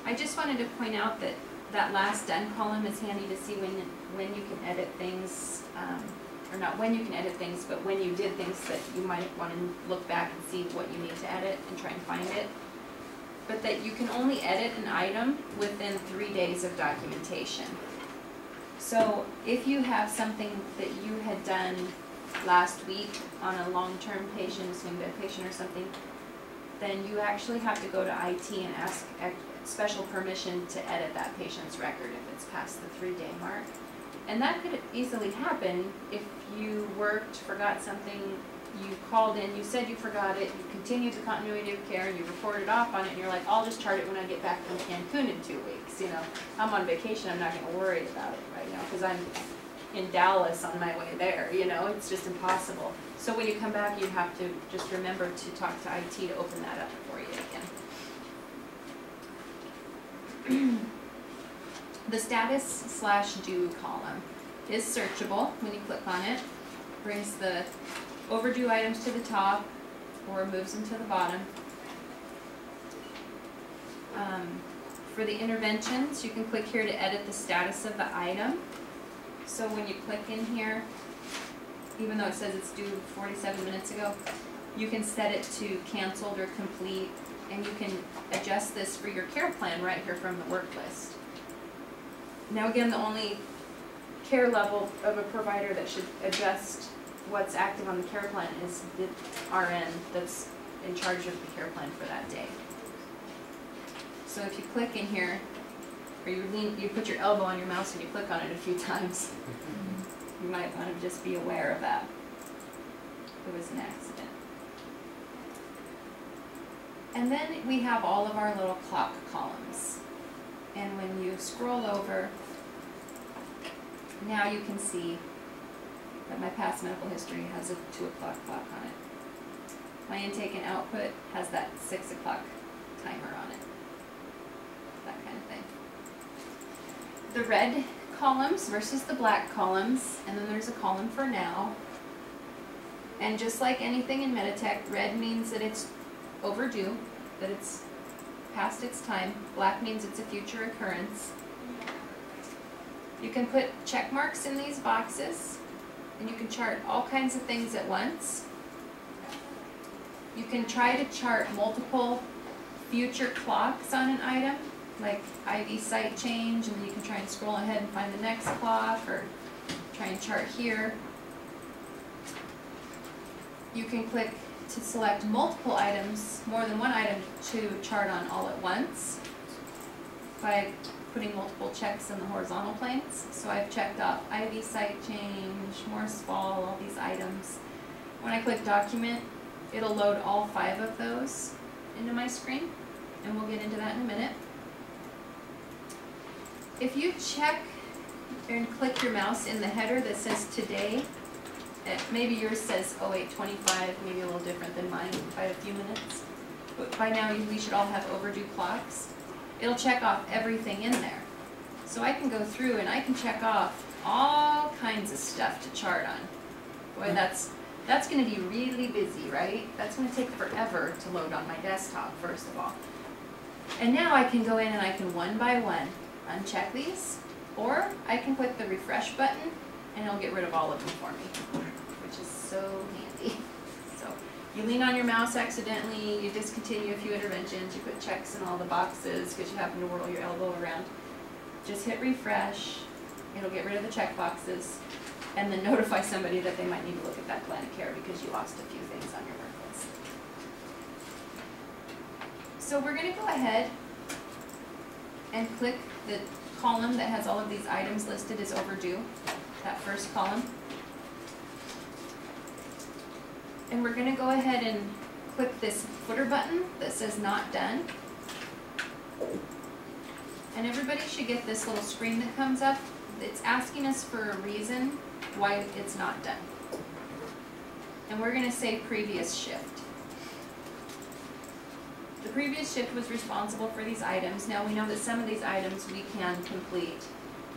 I just wanted to point out that that last done column is handy to see when you can edit things, or not when you can edit things, but when you did things that you might want to look back and see what you need to edit and try and find it. But that you can only edit an item within 3 days of documentation. So if you have something that you had done last week on a long-term patient, a swing bed patient or something, then you actually have to go to IT and ask special permission to edit that patient's record if it's past the 3-day mark. And that could easily happen if you worked, forgot something, you called in, you said you forgot it, you continued the continuity of care, you reported off on it, and you're like, I'll just chart it when I get back from Cancun in 2 weeks. You know, I'm on vacation, I'm not going to worry about it right now because I'm in Dallas on my way there. You know, it's just impossible. So when you come back, you have to just remember to talk to IT to open that up for you again. The status/due column is searchable when you click on it. Brings the overdue items to the top or moves them to the bottom. For the interventions, you can click here to edit the status of the item. So when you click in here, even though it says it's due 47 minutes ago, you can set it to canceled or complete, and you can adjust this for your care plan right here from the work list. Now again, the only care level of a provider that should adjust what's active on the care plan is the RN that's in charge of the care plan for that day. So if you click in here, or you put your elbow on your mouse and you click on it a few times, you might want to just be aware of that. It was an accident. And then we have all of our little clock columns. And when you scroll over, now you can see but my past medical history has a 2 o'clock clock on it. My intake and output has that 6 o'clock timer on it. That kind of thing. The red columns versus the black columns, and then there's a column for now. And just like anything in Meditech, red means that it's overdue, that it's past its time. Black means it's a future occurrence. You can put check marks in these boxes, and you can chart all kinds of things at once. You can try to chart multiple future clocks on an item, like IV site change, and then you can try and scroll ahead and find the next clock, or try and chart here. You can click to select multiple items, more than one item to chart on all at once by putting multiple checks in the horizontal planes. So I've checked off IV site change, Morse fall, all these items. When I click document, it'll load all 5 of those into my screen, and we'll get into that in a minute. If you check and click your mouse in the header that says today, maybe yours says 0825, maybe a little different than mine by a few minutes, but by now we should all have overdue clocks. It'll check off everything in there. So I can go through and I can check off all kinds of stuff to chart on. Boy, that's going to be really busy, right? That's going to take forever to load on my desktop, first of all. And now I can go in and I can one by one uncheck these, or I can click the refresh button and it'll get rid of all of them for me, which is so handy. So you lean on your mouse accidentally, you discontinue a few interventions, you put checks in all the boxes because you happen to whirl your elbow around. Just hit refresh, it'll get rid of the check boxes, and then notify somebody that they might need to look at that plan of care because you lost a few things on your work list. So we're going to go ahead and click the column that has all of these items listed as overdue, that first column. And we're going to go ahead and click this footer button that says not done. And everybody should get this little screen that comes up. It's asking us for a reason why it's not done. And we're going to say previous shift. The previous shift was responsible for these items. Now we know that some of these items we can complete.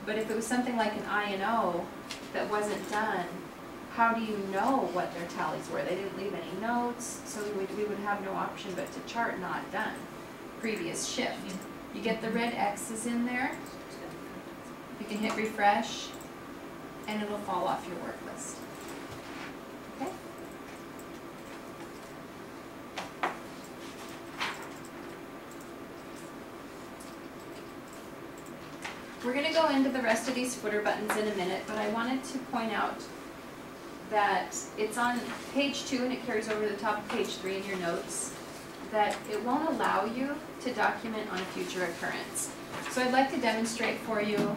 But if it was something like an I&O that wasn't done, how do you know what their tallies were? They didn't leave any notes, so we would have no option but to chart not done. Previous shift. You get the red X's in there. You can hit refresh, and it'll fall off your work list. Okay? We're going to go into the rest of these footer buttons in a minute, but I wanted to point out that it's on page 2 and it carries over to the top of page 3 in your notes, that it won't allow you to document on a future occurrence. So I'd like to demonstrate for you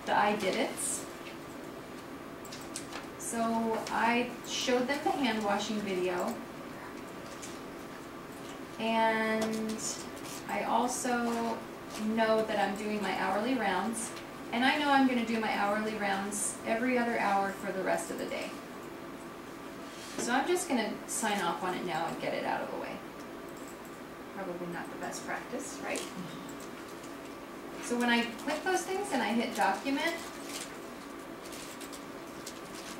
the I did it's. So I showed them the hand washing video, and I also know that I'm doing my hourly rounds, and I know I'm going to do my hourly rounds every other hour for the rest of the day. So I'm just going to sign off on it now and get it out of the way. Probably not the best practice, right? So when I click those things and I hit document,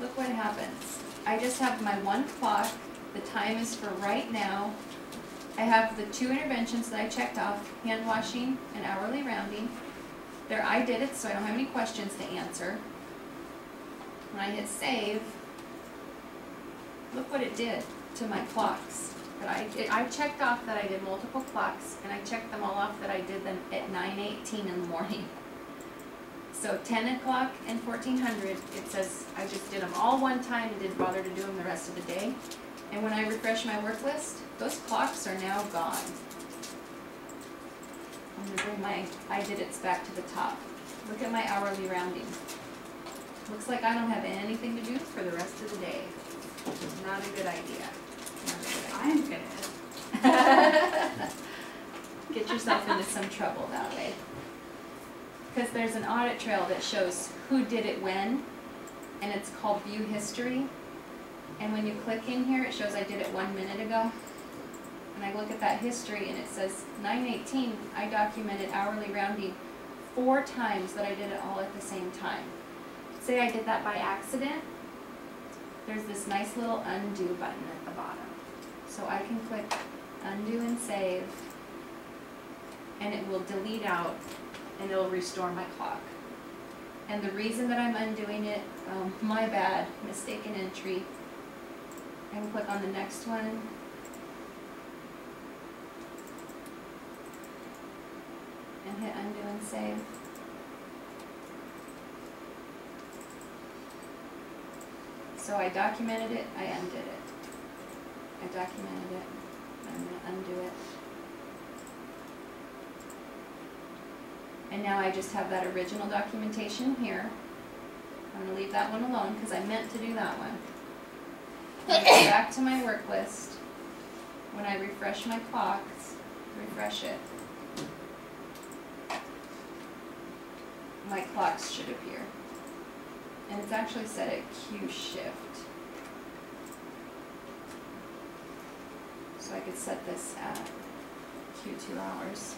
look what happens. I just have my 1 clock, the time is for right now. I have the 2 interventions that I checked off, hand washing and hourly rounding. There I did it, so I don't have any questions to answer. When I hit save, look what it did to my clocks. But I checked off that I did multiple clocks, and I checked them all off that I did them at 9:18 in the morning. So 10 o'clock and 1400, it says I just did them all one time and didn't bother to do them the rest of the day. And when I refresh my work list, those clocks are now gone. I'm going to bring my I did it's back to the top. Look at my hourly rounding. Looks like I don't have anything to do for the rest of the day. Not a good idea. I'm good. Get yourself into some trouble that way. Because there's an audit trail that shows who did it when, and it's called View History. And when you click in here, it shows I did it 1 minute ago. And I look at that history and it says 9:18, I documented hourly rounding 4 times that I did it all at the same time. Say I did that by accident, there's this nice little undo button at the bottom. So I can click undo and save, and it will delete out and it'll restore my clock. And the reason that I'm undoing it, my bad, mistaken entry. I can click on the next one. And hit undo and save. So I documented it, I undid it. I documented it, I'm going to undo it. And now I just have that original documentation here. I'm going to leave that one alone because I meant to do that one. I'm going to go back to my work list. When I refresh my clocks, refresh it, my clocks should appear. And it's actually set at Q shift. So I could set this at Q2 hours.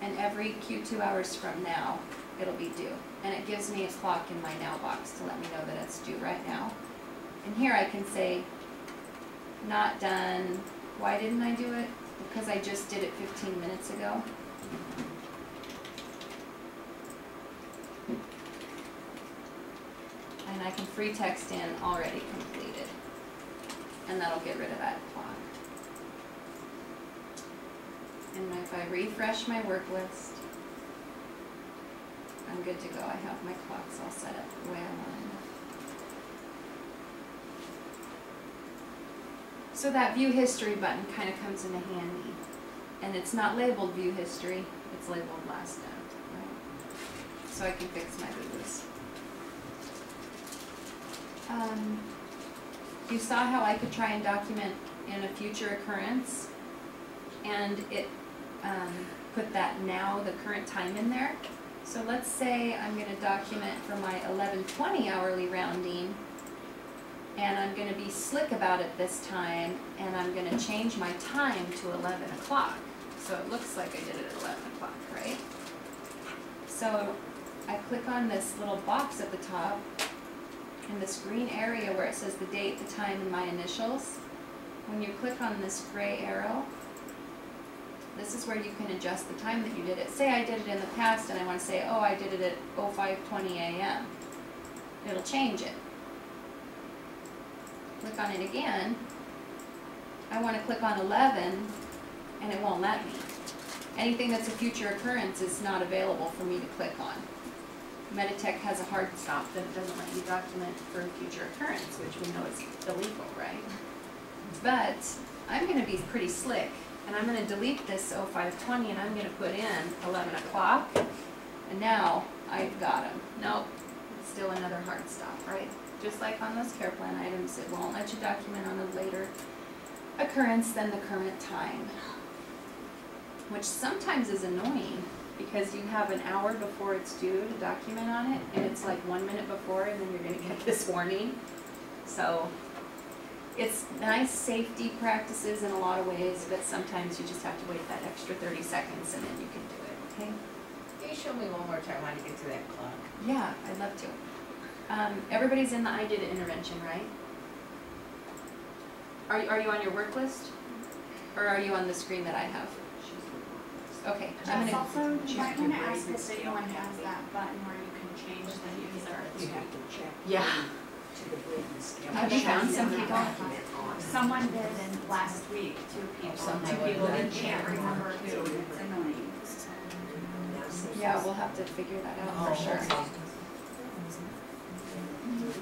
And every Q2 hours from now, it'll be due. And it gives me a clock in my now box to let me know that it's due right now. And here I can say, not done. Why didn't I do it? Because I just did it 15 minutes ago. And I can free text in already completed. And that'll get rid of that clock. And if I refresh my work list, I'm good to go. I have my clocks all set up the way I want them. So that view history button kind of comes into handy. And it's not labeled view history, it's labeled last note, right? So I can fix my boo-boos. You saw how I could try and document in a future occurrence, and it put that now, the current time in there. So let's say I'm going to document for my 11:20 hourly rounding, and I'm going to be slick about it this time, and I'm going to change my time to 11 o'clock. So it looks like I did it at 11 o'clock, right? So I click on this little box at the top, in this green area where it says the date, the time, and my initials. When you click on this gray arrow, this is where you can adjust the time that you did it. Say I did it in the past and I want to say, oh, I did it at 05:20 a.m. It'll change it. Click on it again. I want to click on 11 and it won't let me. Anything that's a future occurrence is not available for me to click on. Meditech has a hard stop that it doesn't let you document for a future occurrence, which we know is illegal, right? But I'm going to be pretty slick, and I'm going to delete this 05:20 and I'm going to put in 11 o'clock, and now I've got them. Nope, still another hard stop, right? Just like on those care plan items, it won't let you document on a later occurrence than the current time, which sometimes is annoying because you have an hour before it's due to document on it, and it's like 1 minute before, and then you're going to get this warning. So it's nice safety practices in a lot of ways, but sometimes you just have to wait that extra 30 seconds and then you can do it, okay? Can you show me one more time how to get to that clock? Yeah, I'd love to. Everybody's in the I did it intervention, right? Are you on your work list? Or are you on the screen that I have? Okay, I'm Jess, gonna, also, you might want to ask if anyone has that button where you can change the user. You have to check. yeah. To the witness. Have you found some people? Someone did in last week, two people that can't remember who. It's annoying. Yeah, we'll have to figure that out for sure.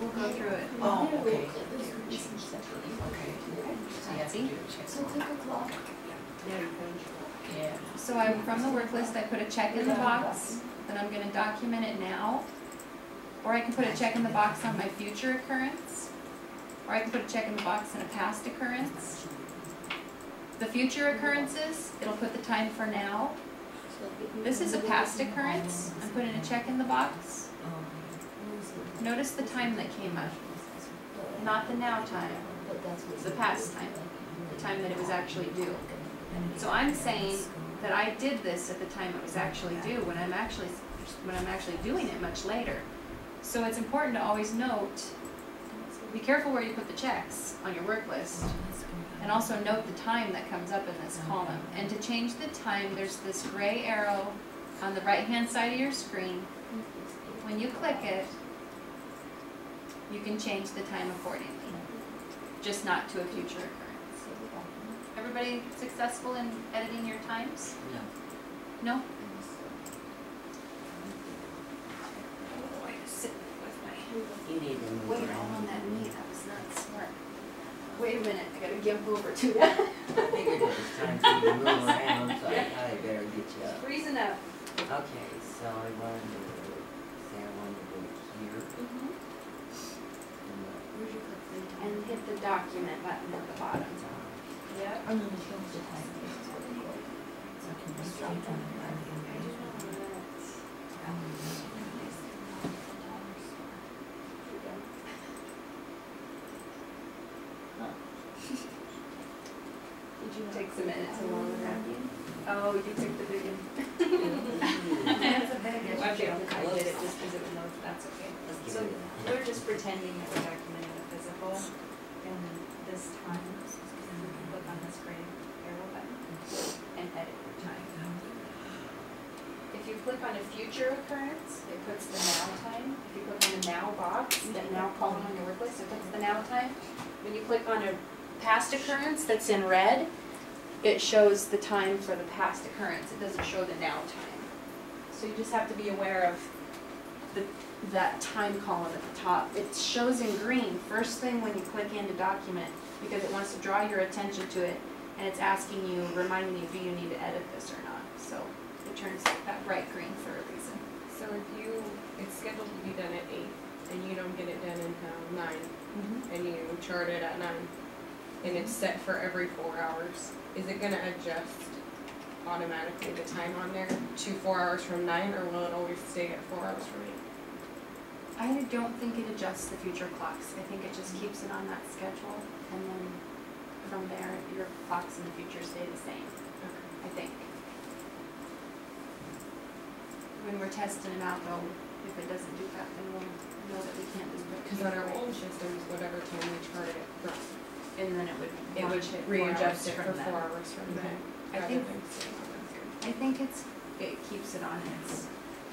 We'll go through it. Oh, okay. Okay. See? So take a clock. Yeah. So I'm from the work list, I put a check in the box, that I'm gonna document it now. Or I can put a check in the box on my future occurrence. Or I can put a check in the box in a past occurrence. The future occurrences, it'll put the time for now. This is a past occurrence. I'm putting a check in the box. Notice the time that came up. Not the now time, it's the past time, the time that it was actually due. So I'm saying that I did this at the time it was actually due, when I'm actually doing it much later. So it's important to always note, be careful where you put the checks on your work list, and also note the time that comes up in this column. And to change the time, there's this gray arrow on the right-hand side of your screen. When you click it, you can change the time accordingly, just not to a future occurrence. Everybody successful in editing your times? No. No? Oh, I just sit with my You need to move weight all around. on that knee. That was not smart. Wait a minute, I gotta gimp over to you. I figured it was time for you to move around, so I thought I better get you up. Freezing up. Okay, so I wanted to say I wanted to go here. And hit the document button at the bottom. Yep. I'm gonna change the time. So I can just drop down and Takes a minute to load that. Oh, you picked the big one. That's a big issue. Okay, I did it just because it was notes, that's okay. Let's get So rid of that. we're just pretending that we're documenting the physical, and this time, click on this gray arrow button and edit your time. If you click on a future occurrence, it puts the now time. If you click on the now box, the now column on your work list, it puts the now time. When you click on a past occurrence that's in red, it shows the time for the past occurrence. It doesn't show the now time. So you just have to be aware of that time column at the top. It shows in green first thing when you click into document because it wants to draw your attention to it, and it's asking you, reminding you, do you need to edit this or not? So it turns that bright green for a reason. So if it's scheduled to be done at 8, and you don't get it done until 9, and you chart it at 9, and it's set for every 4 hours, is it gonna adjust automatically the time on there to 4 hours from 9, or will it always stay at 4 hours from 8? I don't think it adjusts the future clocks. I think it just keeps it on that schedule, and then from there, your clocks in the future stay the same, I think. When we're testing them out though, if it doesn't do that, then we'll know that we can't do it. Because on our old systems, whatever time we chart it from, And then it would it would readjust it for 4 hours from then, I rather think- than staying on that. I think it keeps it on its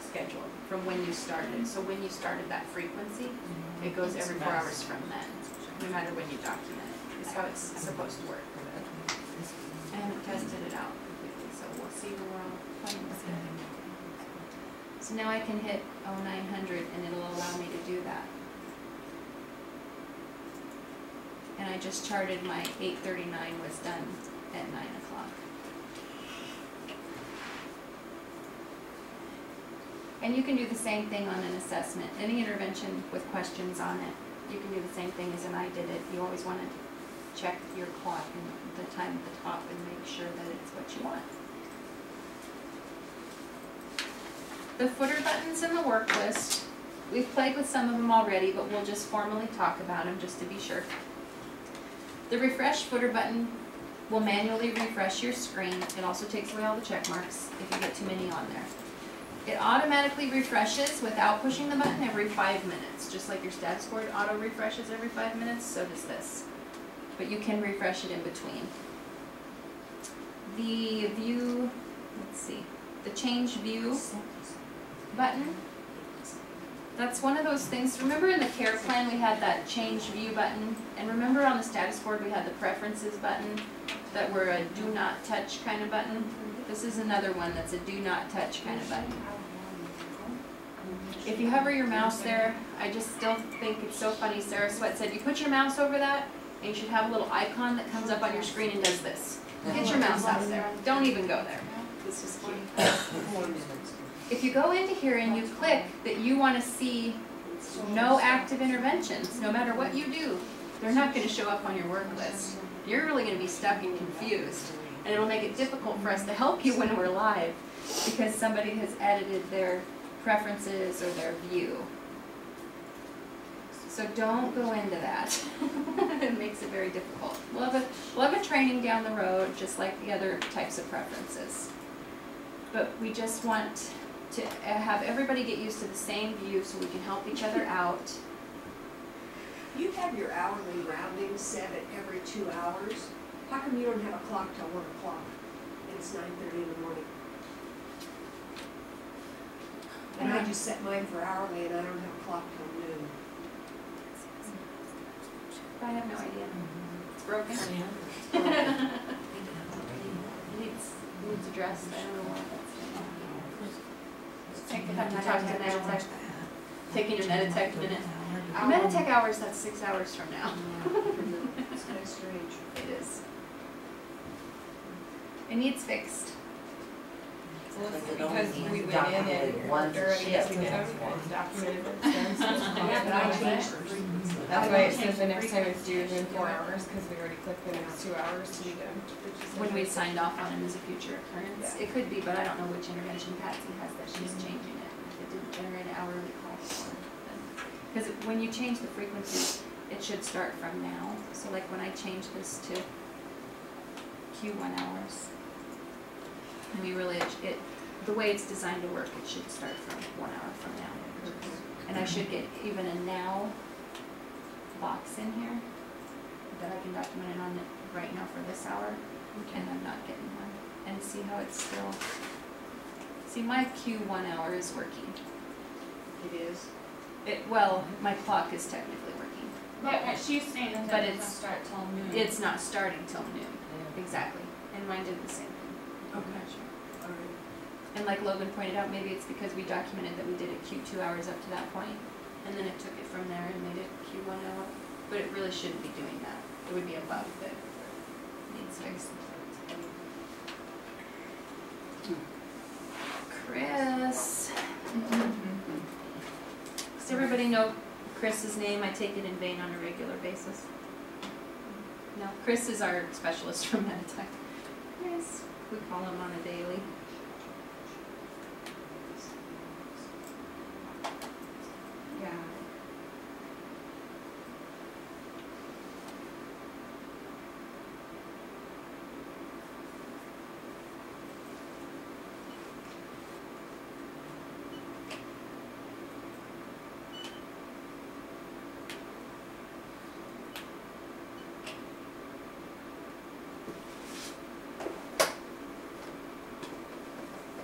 schedule from when you started. So when you started that frequency, it goes every 4 hours from then, no matter when you document it. Is how it's supposed to work. I haven't tested it out completely, so we'll see when we're all playing with it. So now I can hit 0900 and it'll allow me to do that. And I just charted my 8:39 was done at 9 o'clock. And you can do the same thing on an assessment. Any intervention with questions on it, you can do the same thing as an I did it. You always want to check your clock and the time at the top and make sure that it's what you want. The footer buttons in the work list, we've played with some of them already, but we'll just formally talk about them just to be sure. The refresh footer button will manually refresh your screen. It also takes away all the check marks if you get too many on there. It automatically refreshes without pushing the button every 5 minutes. Just like your status board auto refreshes every 5 minutes, so does this. But you can refresh it in between. The view, let's see, the change view button, that's one of those things. Remember in the care plan we had that change view button, and remember on the status board we had the preferences button that were a do not touch kind of button? This is another one that's a do not touch kind of button. If you hover your mouse there, I just still think it's so funny. Sarah Sweat said you put your mouse over that and you should have a little icon that comes up on your screen and does this. Get your mouse out there. Don't even go there. This is cute. If you go into here and you click that you want to see no active interventions, no matter what you do, they're not going to show up on your work list. You're really going to be stuck and confused, and it'll make it difficult for us to help you when we're live. because somebody has edited their preferences or their view. So don't go into that. It makes it very difficult. We'll have a training down the road, just like the other types of preferences. But we just want to have everybody get used to the same view so we can help each other out. You have your hourly rounding set at every 2 hours. How come you don't have a clock till 1 o'clock? And it's 9:30 in the morning. And I just set mine for hourly and I don't have a clock till noon. I have no idea. It's broken. Needs addressed. I don't know why that's. Talk to Meditech. Taking your Meditech minute. Meditech hours, that's 6 hours from now. It's kind of strange. It is. It needs fixed. Well, it's Because it because only we needs went in documented and once during shift. this weekend, it's documented it's done, so it's Yeah, but I changed the frequency. that's why it says the next time it's due is in 4 hours, because we already clicked the next 2 hours to be done. When we signed off on it as a future occurrence. It could be, but I don't know which intervention Patsy has that she's changing it. If it didn't generate an hourly call for it. Because when you change the frequency, it should start from now. So like when I change this to Q1 hours, and we really, the way it's designed to work, it should start from 1 hour from now. And I should get even a now box in here that I can document it on it right now for this hour, and I'm not getting one. And see how it's still, see my Q1 hour is working. It is. Well, my clock is technically working. But she's saying that But it doesn't it's- start till noon. It's not starting till noon, exactly, and mine did the same thing. Okay. All right. And like Logan pointed out, maybe it's because we documented that we did it Q2 hours up to that point, and then it took it from there and made it Q1 hour. But it really shouldn't be doing that. It would be above the needs fixed. Chris. Does everybody know Chris's name? I take it in vain on a regular basis. No, Chris is our specialist from Meditech. Chris, we call him on a daily. Yeah.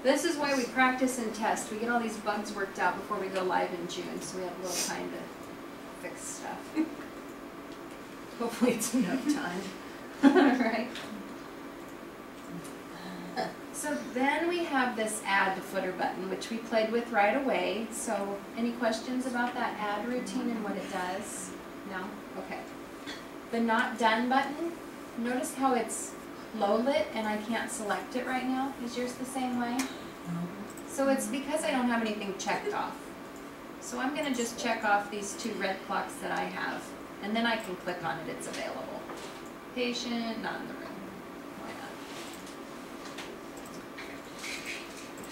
This is why we practice and test. We get all these bugs worked out before we go live in June, so we have a little time to fix stuff. Hopefully it's enough time, right? So then we have this add to footer button, which we played with right away. So any questions about that add routine and what it does? No? Okay. The not done button, notice how it's low lit and I can't select it right now. Is yours the same way? So it's because I don't have anything checked off. So I'm going to just check off these 2 red clocks that I have, and then I can click on it, it's available. Patient, not in the room. Why not?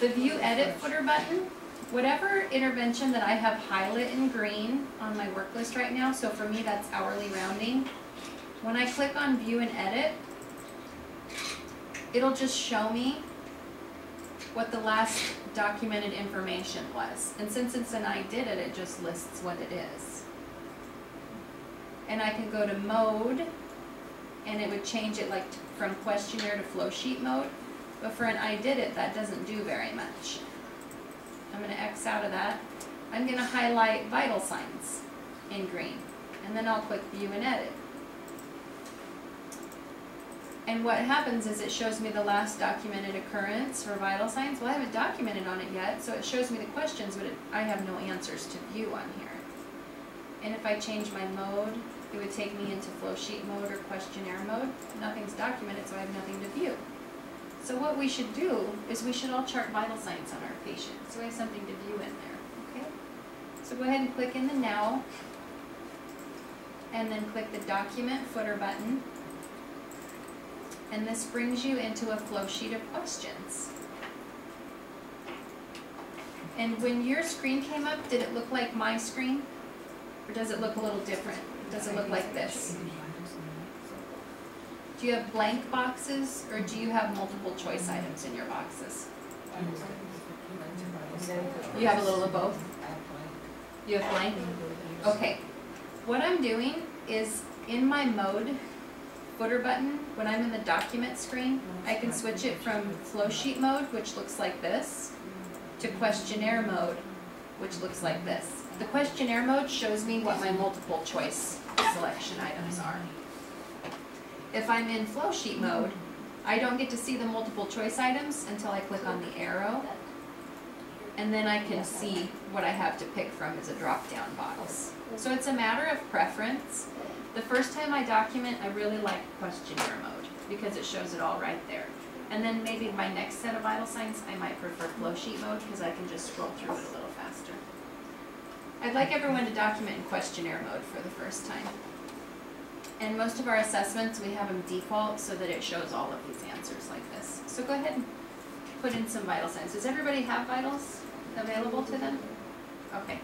The view edit footer button, whatever intervention that I have highlighted in green on my work list right now, so for me that's hourly rounding. When I click on view and edit, it'll just show me what the last documented information was. And since it's an I did it, it just lists what it is. And I can go to mode, and it would change it like from questionnaire to flow sheet mode. But for an I did it, that doesn't do very much. I'm going to X out of that. I'm going to highlight vital signs in green. And then I'll click view and edit. And what happens is it shows me the last documented occurrence for vital signs. Well, I haven't documented on it yet, so it shows me the questions, but I have no answers to view on here. And if I change my mode, it would take me into flow sheet mode or questionnaire mode. Nothing's documented, so I have nothing to view. So what we should do is we should all chart vital signs on our patient, so we have something to view in there, okay? So go ahead and click in the now, and then click the document footer button. And this brings you into a flow sheet of questions. And when your screen came up, did it look like my screen? Or does it look a little different? Does it look like this? Do you have blank boxes, or do you have multiple choice items in your boxes? You have a little of both? You have blank? Okay. What I'm doing is in my mode footer button, when I'm in the document screen, I can switch it from flow sheet mode, which looks like this, to questionnaire mode, which looks like this. The questionnaire mode shows me what my multiple choice selection items are. If I'm in flow sheet mode, I don't get to see the multiple choice items until I click on the arrow, and then I can see what I have to pick from as a drop-down box. So it's a matter of preference. The first time I document, I really like questionnaire mode because it shows it all right there. And then maybe my next set of vital signs, I might prefer flow sheet mode because I can just scroll through it a little faster. I'd like everyone to document in questionnaire mode for the first time. And most of our assessments, we have them default so that it shows all of these answers like this. So go ahead and put in some vital signs. Does everybody have vitals available to them? Okay.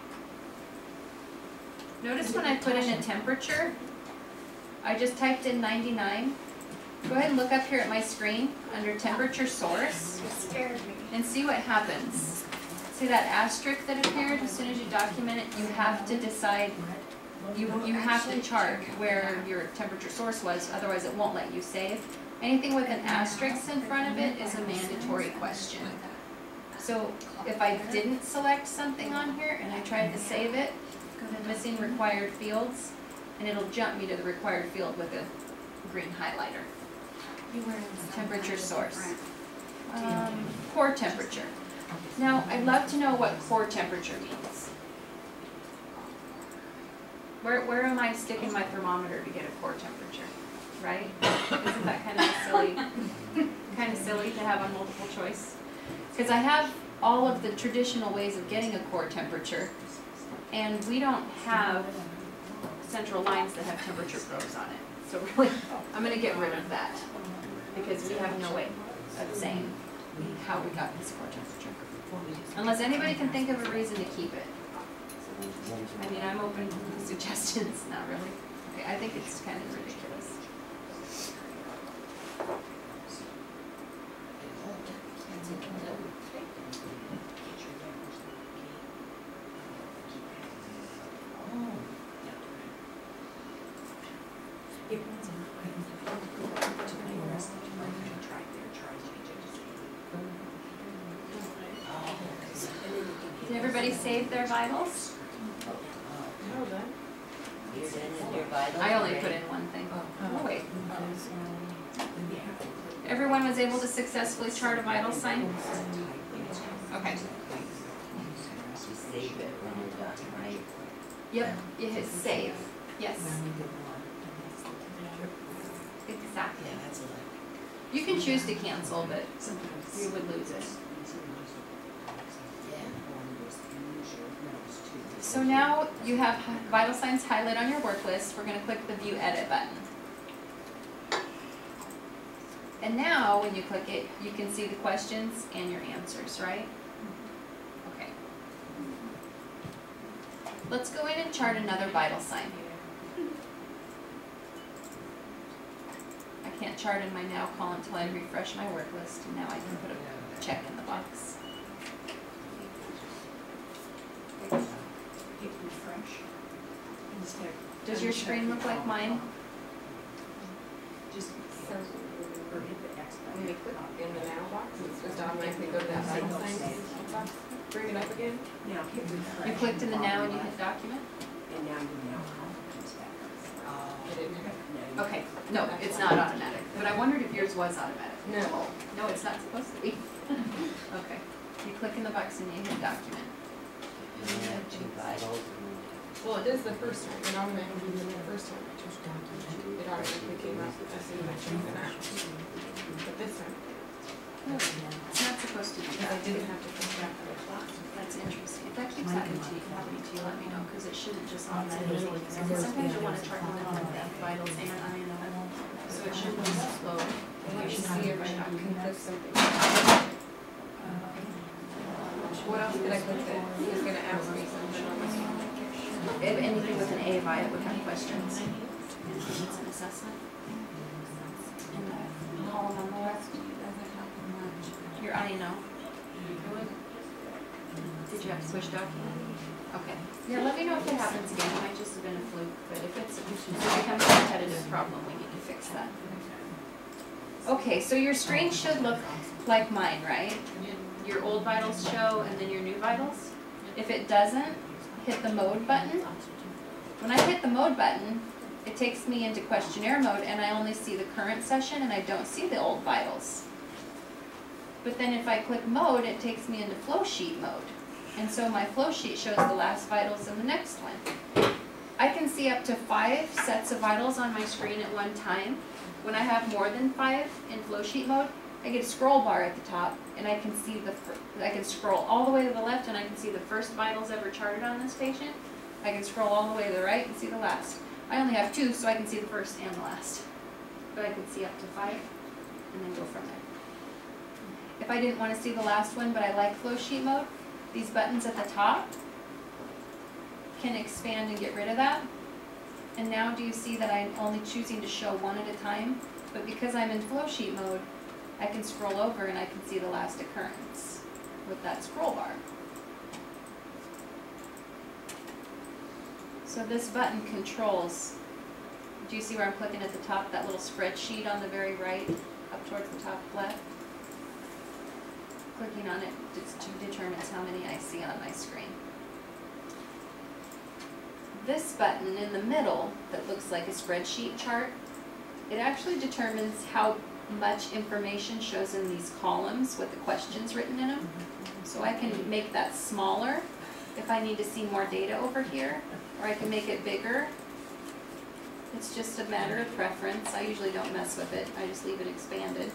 Notice when I put in a temperature, I just typed in 99. Go ahead and look up here at my screen under temperature source and see what happens. See that asterisk that appeared as soon as you document it? You have to decide, you have to chart where your temperature source was, otherwise it won't let you save. Anything with an asterisk in front of it is a mandatory question. So if I didn't select something on here and I tried to save it, missing required fields, and it'll jump me to the required field with a green highlighter. Temperature source. Core temperature. Now, I'd love to know what core temperature means. Where am I sticking my thermometer to get a core temperature? Right? Isn't that kind of silly to have a multiple choice? Because I have all of the traditional ways of getting a core temperature, and we don't have central lines that have temperature probes on it. So really, I'm going to get rid of that because we have no way of saying how we got this core temperature. Unless anybody can think of a reason to keep it. I mean, I'm open to suggestions, not really. Okay, I think it's kind of ridiculous. Did everybody save their vitals? I only put in one thing. Oh, wait. Everyone was able to successfully chart a vital sign? Okay. Save it when you're done, right? Yep, you hit save. Yes. Exactly. You can choose to cancel, but you would lose it. So now you have vital signs highlighted on your work list. We're going to click the View Edit button. And now when you click it, you can see the questions and your answers, right? Okay. Let's go in and chart another vital sign. I can't chart in my Now column until I refresh my work list, and now I can put a check in the box. Does your screen look like mine? When we click in the Now box, it's just automatically go to that vital signs box. Bring it up again. You clicked in the Now and you hit Document? And now you know how it comes back up. Okay, no, it's not automatic, but I wondered if yours was automatic. No. No, it's not supposed to be. Okay, you click in the box and you hit Document. And you have two vitals. Well, it does the first time. It automatically did the first time I chose document. It automatically came up as soon as I chose the Now. But this time, It's not supposed to be because I that. didn't have to click that for the class. That's interesting. If that keeps happening to you, let me know, because it shouldn't just automatically. Because sometimes you want to chart the vitals and INO. So it shouldn't be so slow. And you should see if I can click something. What else did I click that? He was gonna ask me something on this one. If anything with an A by it would have questions. It's an assessment. In the column on the left. Your I know. Did you have to push document? Okay. Yeah, let me know if it happens again. It might just have been a fluke, but if it becomes a repetitive problem, we need to fix that. Okay, so your screen should look like mine, right? Your old vitals show and then your new vitals. If it doesn't, hit the mode button. When I hit the mode button, it takes me into questionnaire mode and I only see the current session and I don't see the old vitals. But then if I click mode, it takes me into flow sheet mode. And so my flow sheet shows the last vitals and the next one. I can see up to 5 sets of vitals on my screen at one time. When I have more than 5 in flow sheet mode, I get a scroll bar at the top and I can see I can scroll all the way to the left and I can see the first vitals ever charted on this patient. I can scroll all the way to the right and see the last. I only have 2, so I can see the first and the last. But I can see up to 5 and then go from there. If I didn't want to see the last one, but I like flow sheet mode, these buttons at the top can expand and get rid of that. And now do you see that I'm only choosing to show one at a time? But because I'm in flow sheet mode, I can scroll over and I can see the last occurrence with that scroll bar. So this button controls, do you see where I'm clicking at the top, that little spreadsheet on the very right, up towards the top left? Clicking on it determines how many I see on my screen. This button in the middle that looks like a spreadsheet chart, it actually determines how much information shows in these columns with the questions written in them. So I can make that smaller if I need to see more data over here, or I can make it bigger. It's just a matter of preference. I usually don't mess with it. I just leave it expanded.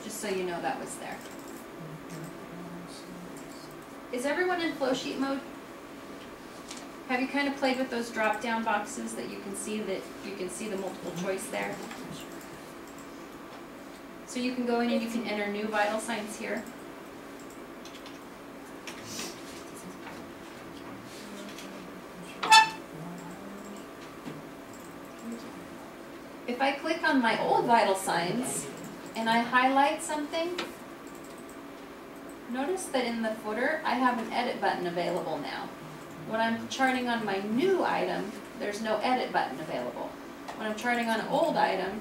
Just so you know that was there. Is everyone in flow sheet mode? Have you kind of played with those drop-down boxes that you can see the multiple choice there? So you can go in and you can enter new vital signs here. If I click on my old vital signs and I highlight something, notice that in the footer I have an edit button available now. When I'm charting on my new item, there's no edit button available. When I'm charting on an old item,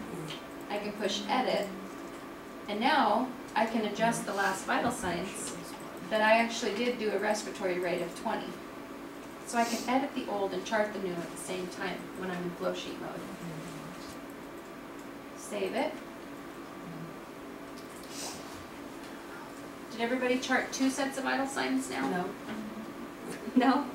I can push edit, and now I can adjust the last vital signs that I actually did do a respiratory rate of 20. So I can edit the old and chart the new at the same time when I'm in flow sheet mode. Save it. Did everybody chart 2 sets of vital signs now? No. No?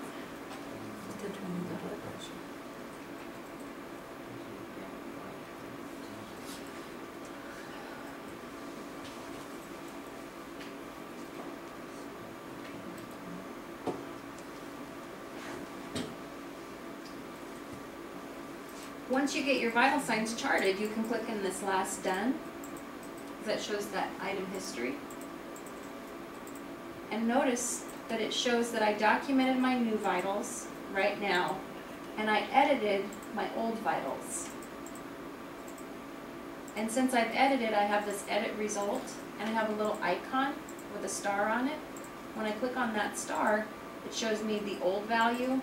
Once you get your vital signs charted, you can click in this last done, that shows that item history. And notice that it shows that I documented my new vitals right now, and I edited my old vitals. And since I've edited, I have this edit result, and I have a little icon with a star on it. When I click on that star, it shows me the old value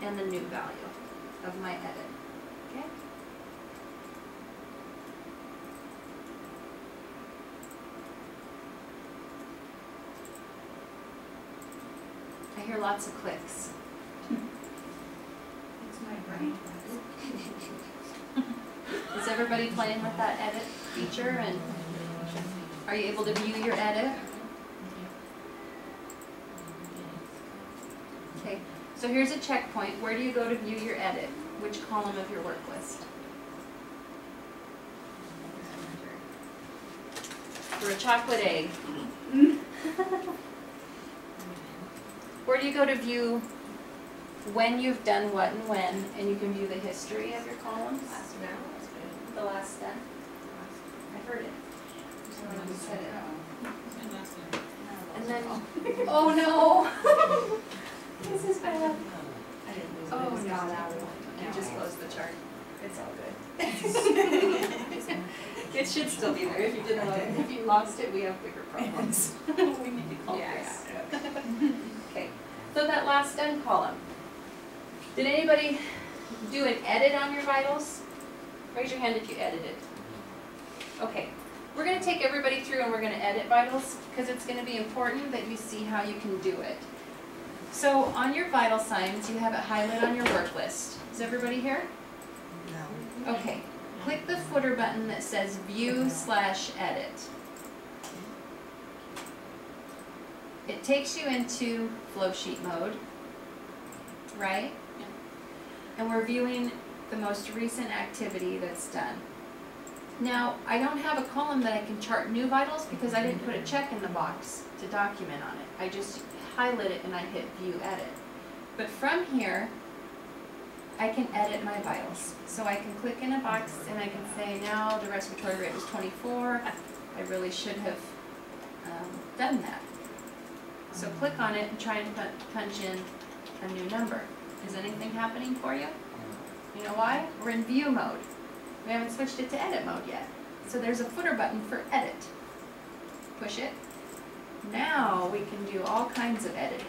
and the new value of my edit. Okay? I hear lots of clicks. It's my brain. Is everybody playing with that edit feature, and are you able to view your edit? Okay, so here's a checkpoint. Where do you go to view your edit? Which column of your work list? For a chocolate egg. Where do you go to view when you've done what and when, and you can view the history of your columns? The last step. I heard it. You said it. And then, oh no. This is bad. I didn't lose it. Oh, It was no. gone out of it. You just closed the chart. It's all good. It should still be there. If you didn't, if you lost it, we have bigger problems. We need to call Yes. Chris. Okay, so that last done column. Did anybody do an edit on your vitals? Raise your hand if you edited. Okay, we're gonna take everybody through and we're gonna edit vitals because it's gonna be important that you see how you can do it. So on your vital signs, you have it highlighted on your work list. Is everybody here? No. Okay, click the footer button that says View/Edit. It takes you into flow sheet mode, right? And we're viewing the most recent activity that's done. Now, I don't have a column that I can chart new vitals because I didn't put a check in the box to document on it. I just highlight it and I hit View Edit. But from here, I can edit my vitals. So I can click in a box and I can say now the respiratory rate was 24. I really should have done that. So click on it and try and punch in a new number. Is anything happening for you? You know why? We're in view mode. We haven't switched it to edit mode yet. So there's a footer button for edit. Push it. Now we can do all kinds of editing.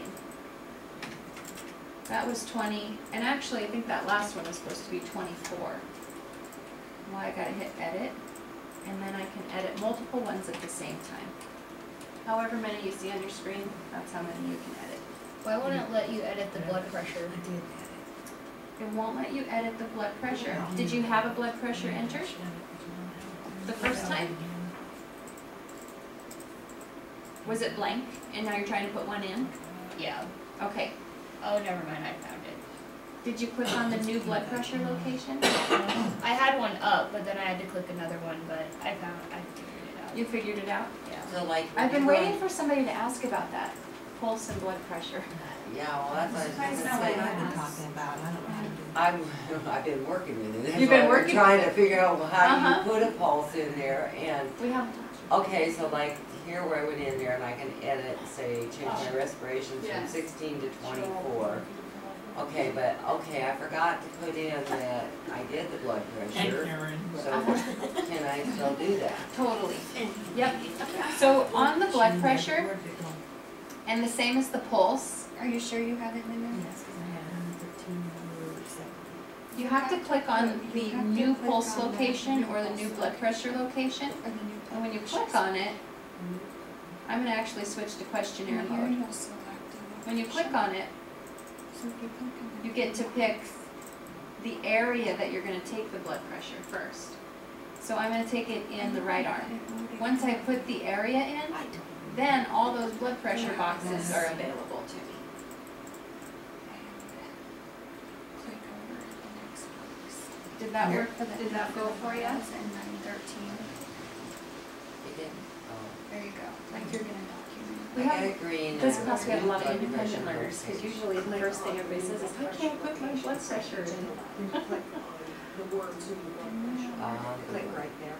That was 20, and actually I think that last one was supposed to be 24. Well, I gotta hit edit, and then I can edit multiple ones at the same time. However many you see on your screen, that's how many you can edit. Why wouldn't it let you edit the blood pressure? I did It won't let you edit the blood pressure. Did you have a blood pressure entered the first time? Was it blank, and now you're trying to put one in? Yeah. Okay. Oh, never mind, I found it. Did you click on the new blood pressure location? I had one up, but then I had to click another one, but I figured it out. You figured it out? Yeah. So like. I've been when you waiting for somebody to ask about that, pulse and blood pressure. Yeah, well, that's what I was That's gonna what say. I've been talking about, I don't know how to do it. I've been working with it. That's You've been why I'm working trying with to figure out how Uh-huh. you put a pulse in there and, We have, okay, so like here where I went in there and I can edit, say, change my respirations from Yes. 16 to 24. Okay, but, okay, I forgot to put in that I did the blood pressure. So can I still do that? totally. Yep. So on the blood pressure, Where did it go? and the same as the pulse, Are you sure you have it in there? Yes, 'cause I had 113 over 70. you have to click on the You have to new click pulse on the location new or the pulse new blood pressure location. Or the new And when you blood click pressure. on it, I'm gonna actually switch to questionnaire Here mode. you'll select the When you click on it, So if you click on you get to pick the area that you're gonna take the blood pressure first. So I'm gonna take it in the right arm. Once I put the area in, then all those blood pressure boxes are available to me. click over the next box. Did that work for the? Did that go for you? And then 13. It didn't. Oh. There you go. Like you're gonna document. We I have- got a green. This and class, we have a lot of blood independent pressure learners, because location. usually the first thing everybody says is, I can't put my blood pressure in. Click on the words in the blood pressure. Click right there.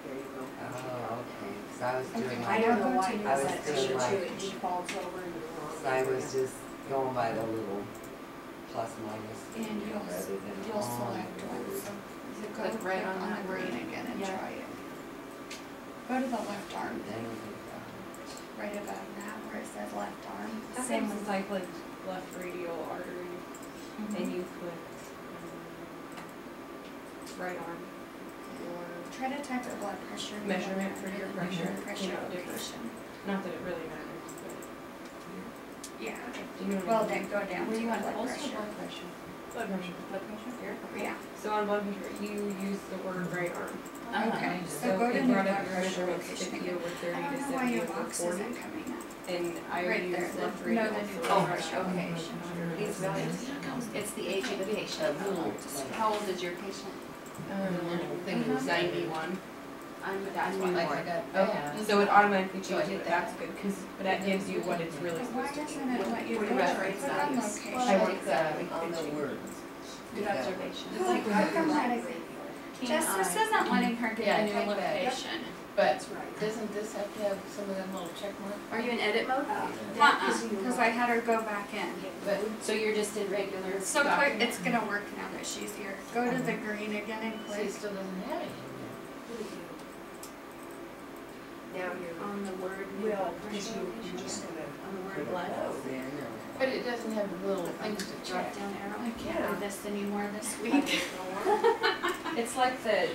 There you go. Oh, okay, so I was doing I like, don't know why I it was does that doing to you, like- it defaults over into the wrong. so I was area. just going by the little plus minus. And you'll rather than You'll on select the one. word. So you Click right on that the green word. again and Yeah. try it. Go to the left arm, Then, right above that where it says left arm. Same with like left radial artery, Mm-hmm. and you put right arm or Try to type the blood pressure. measurement for your pressure. Pressure you know, location. Not that it really matters, but Yeah. do you know what Well, I mean? then go down Were to you the on blood pulse or pressure. blood pressure? Blood pressure. Blood pressure here? Yeah. So on blood pressure, you use the word right arm. Okay, so go to it new brought blood up your pressure measurements location 50 again. over 30 I to don't know why 70 your over box 40. isn't coming up. And I Right use there, left no, radial. the new so blood right pressure arm. okay. These values. It's the age of the patient. How old is your patient? Thing was 91. I'm new. Like I got, Okay, so it automatically So I changes did it, that. that's good, but that gives you what it's really Why supposed to doesn't it let you For go your to reference click on values. location? I work Exactly. on the words. Good observation. Like, how come that Keen Justice eye. isn't letting her get Yeah, a new new location. location. But That's right. doesn't this have to have some of them little check marks? Are you in edit mode? Because I had her go back in. But So you're just in regular So click, document? it's gonna work now that she's here. Go to the green again and see, click it still doesn't have it Now you're, on the word. well, because you're just gonna, On the word blood? Oh, yeah, I know. in there. But it doesn't have the little things to Drop check. down arrow? I can't do this anymore this I week. don't know. It's like the,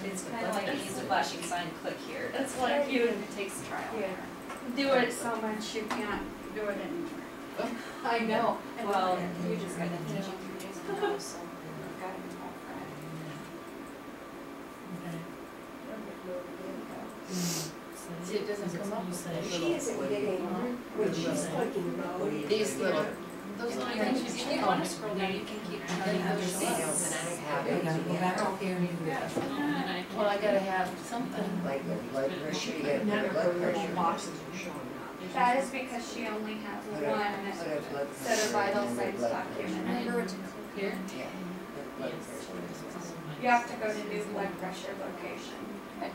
it's kind of like it needs a flashing sign, click here. It's like you It takes trial and Yeah. error. do it so much you can't do it anymore. I know. Well, you just got done teaching 3 days in a row, so you've got it all Friday. See, it doesn't come up with those She little, isn't getting, when she's clicking mode. these little, those little things you If you can want to scroll down, you can keep turning Other those things, and I have We it, gotta go back up here and do Yeah. this. well, I gotta have something. like with blood pressure, you get None of blood her little pressure. boxes are showing up. That is because she only has Put a- one put a blood set of pressure vital and then signs blood document. pressure. Remember to Here? Yeah, put blood pressure. You have to go to new blood pressure location. Okay.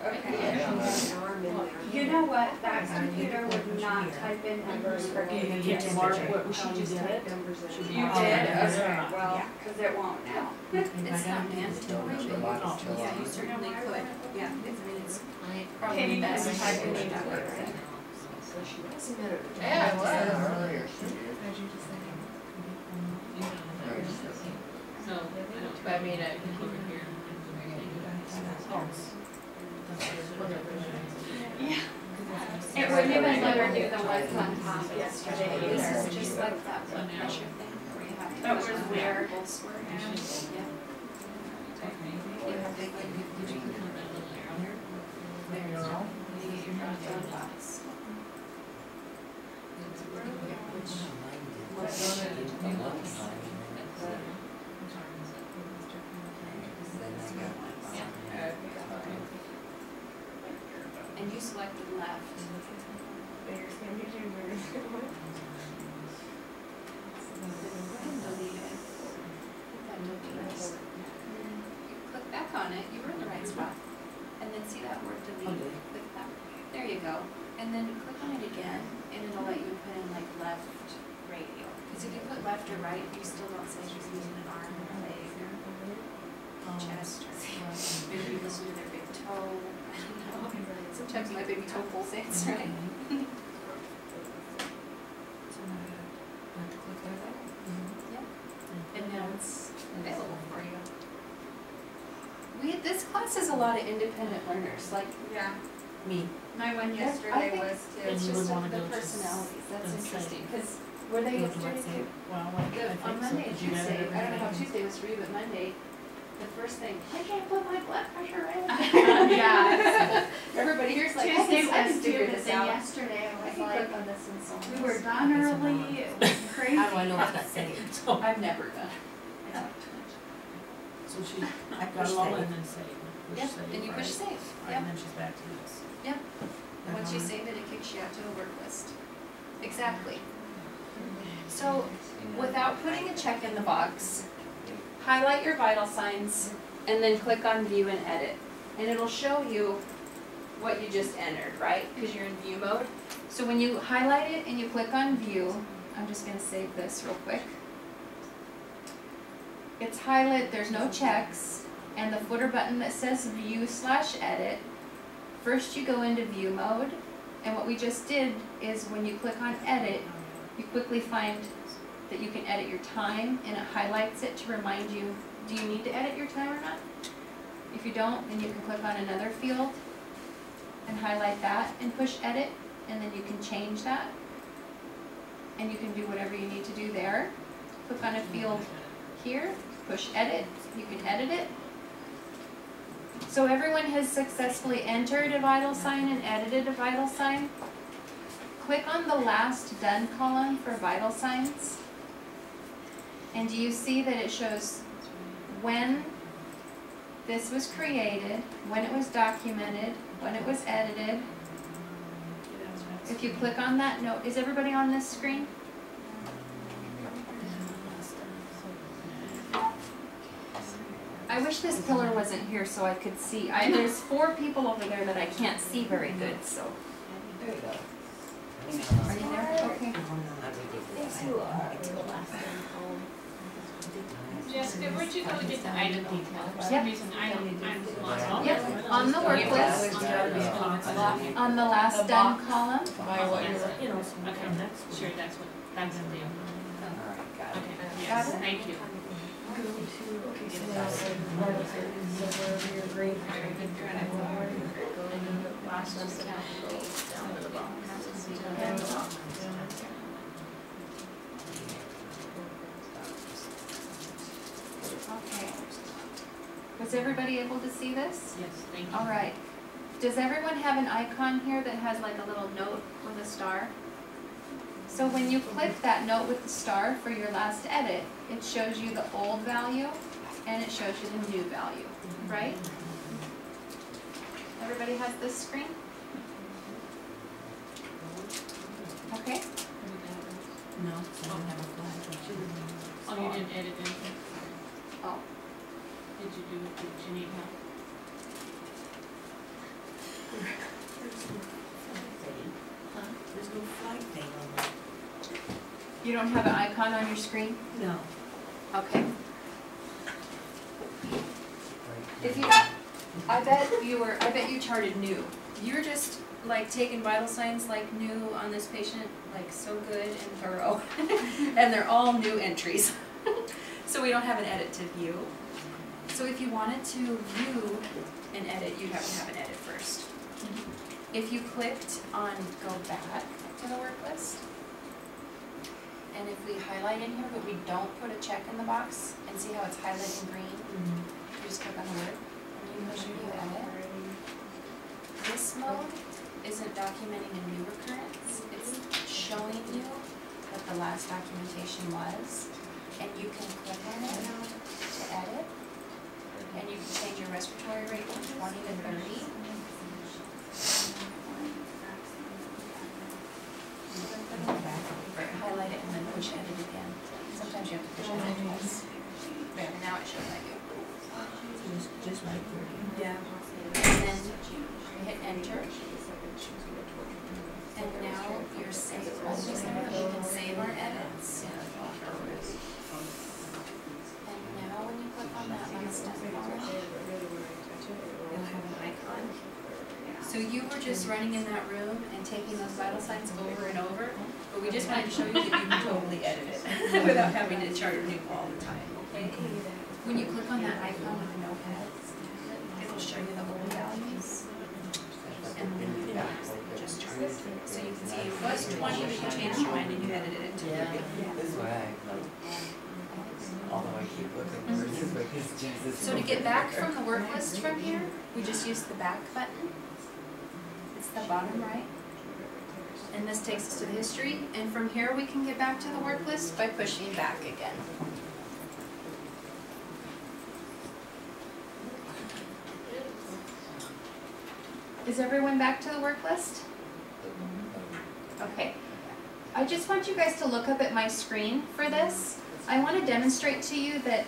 Yeah. An arm in there. You know what, that computer would not type in numbers for You me. get to mark what She just typed numbers in. You Oh, did? yeah. Okay, well, Yeah. because it won't now. It's not mandatory, The but body's still yeah, you on. certainly could. Yeah, I mean, it's Can you just type in the numbers in? So she doesn't matter. Yeah, Well, well. earlier she did. But I mean, It wouldn't even let her do the ones on top yesterday This either. is just like that blood pressure thing where you have to. That push was on weird. variables where, yeah. You have to click, did you click on that little arrow here? There you go. You get your drop down box. And you selected left. There's gonna be two words. We can delete it. Hit that delete. You click back on it, you were in the right spot. And then see that word delete, click that. There you go. And then click on it again, and it'll let you put in like left radial. Because if you put left or right, you still don't say she's using an arm or a leg or chest or maybe you listen to their big toe. I don't know. Sometimes my baby toe pulsates, right? And now it's available for you. This class has a lot of independent learners, like, Yeah, Me. my one I yesterday think was too. it's you just would wanna the go to personalities, that's the interesting, site. because were they Go to yesterday website. too? Well, like, I think On so. Monday and Did you get Tuesday, it I don't know how every day? Tuesday was for you, but Monday, the first thing, I can't put my blood pressure in. Yeah. Everybody here's like, Tuesday I was can too, figure but this then out. yesterday I I was can like, click on this and so on. we were done early, it was crazy. How do I know it's not saved? So, I've never done. Yeah. so she, I Push got log save. in and save. Push Yep, save, and you push right? save, Right, yep. and then she's back to this. Yep. Back Once you on. save it, it kicks you out to the work list. Exactly. So, without putting a check in the box, highlight your vital signs and then click on view and edit. And it'll show you what you just entered, right? Because you're in view mode. So when you highlight it and you click on view, I'm just gonna save this real quick. It's highlighted, there's no checks, and the footer button that says view/edit. First you go into view mode, and what we just did is when you click on edit, you quickly find that you can edit your time, and it highlights it to remind you, do you need to edit your time or not? If you don't, then you can click on another field and highlight that and push edit, and then you can change that. And you can do whatever you need to do there. Click on a field here, push edit, you can edit it. So everyone has successfully entered a vital sign and edited a vital sign. Click on the last done column for vital signs. And do you see that it shows when this was created, when it was documented, when it was edited? If you click on that note, is everybody on this screen? I wish this pillar wasn't here so I could see. There's 4 people over there that I can't see very good, so. There you go. Are you there? Okay. Not ridiculous. Jessica, where'd you go to get the item detail? For some Yep. reason, I'm lost. Yep, on the work list, on the last done column. By what you're, Okay, sure, that's the deal. Alright, got it. Okay, yes, thank you. Very good, you're at it. last one's down to the box. Okay. Was everybody able to see this? Yes, thank you. All right. Does everyone have an icon here that has like a little note with a star? So when you click that note with the star for your last edit, it shows you the old value and it shows you the new value, right? Everybody has this screen? Okay. No, I don't have a flag. Oh, you didn't edit anything? Oh. Did you need help? There's no flag thing on there. You don't have an icon on your screen? No. Okay. If you, I bet you charted new. You're just like taking vital signs like new on this patient, like so good and thorough. And they're all new entries. So we don't have an edit to view. So if you wanted to view an edit, you'd have to have an edit first. If you clicked on go back to the work list, and if we highlight in here but we don't put a check in the box, and see how it's highlighted in green, you just click on the word, and you push view edit. This mode isn't documenting a new occurrence, it's showing you what the last documentation was, and you can click on it to edit, and you can change your respiratory rate from 20 to 30. Highlight it and then push edit again. Sometimes you have to push edit twice. There, now it shows like you. Just like 30. Yeah. And then you hit enter. And now you're saved. You can save our edits. And now when you click on that last step bar, you'll have an icon. So you were just running in that room and taking those vital signs over and over, but we just wanted to show you that you can totally edit it without having to chart new all the time, okay? When you click on that icon with the notepad, it'll show you the old values. And then just chart it. So you can see it was 20, but you changed your mind and you edited it to 30. This is why I like, although I keep looking for this, because Jesus. So to get back from the work list from here, we just use the back button. It's the bottom right. And this takes us to the history. And from here we can get back to the work list by pushing back again. Is everyone back to the work list? Okay. I just want you guys to look up at my screen for this. I want to demonstrate to you that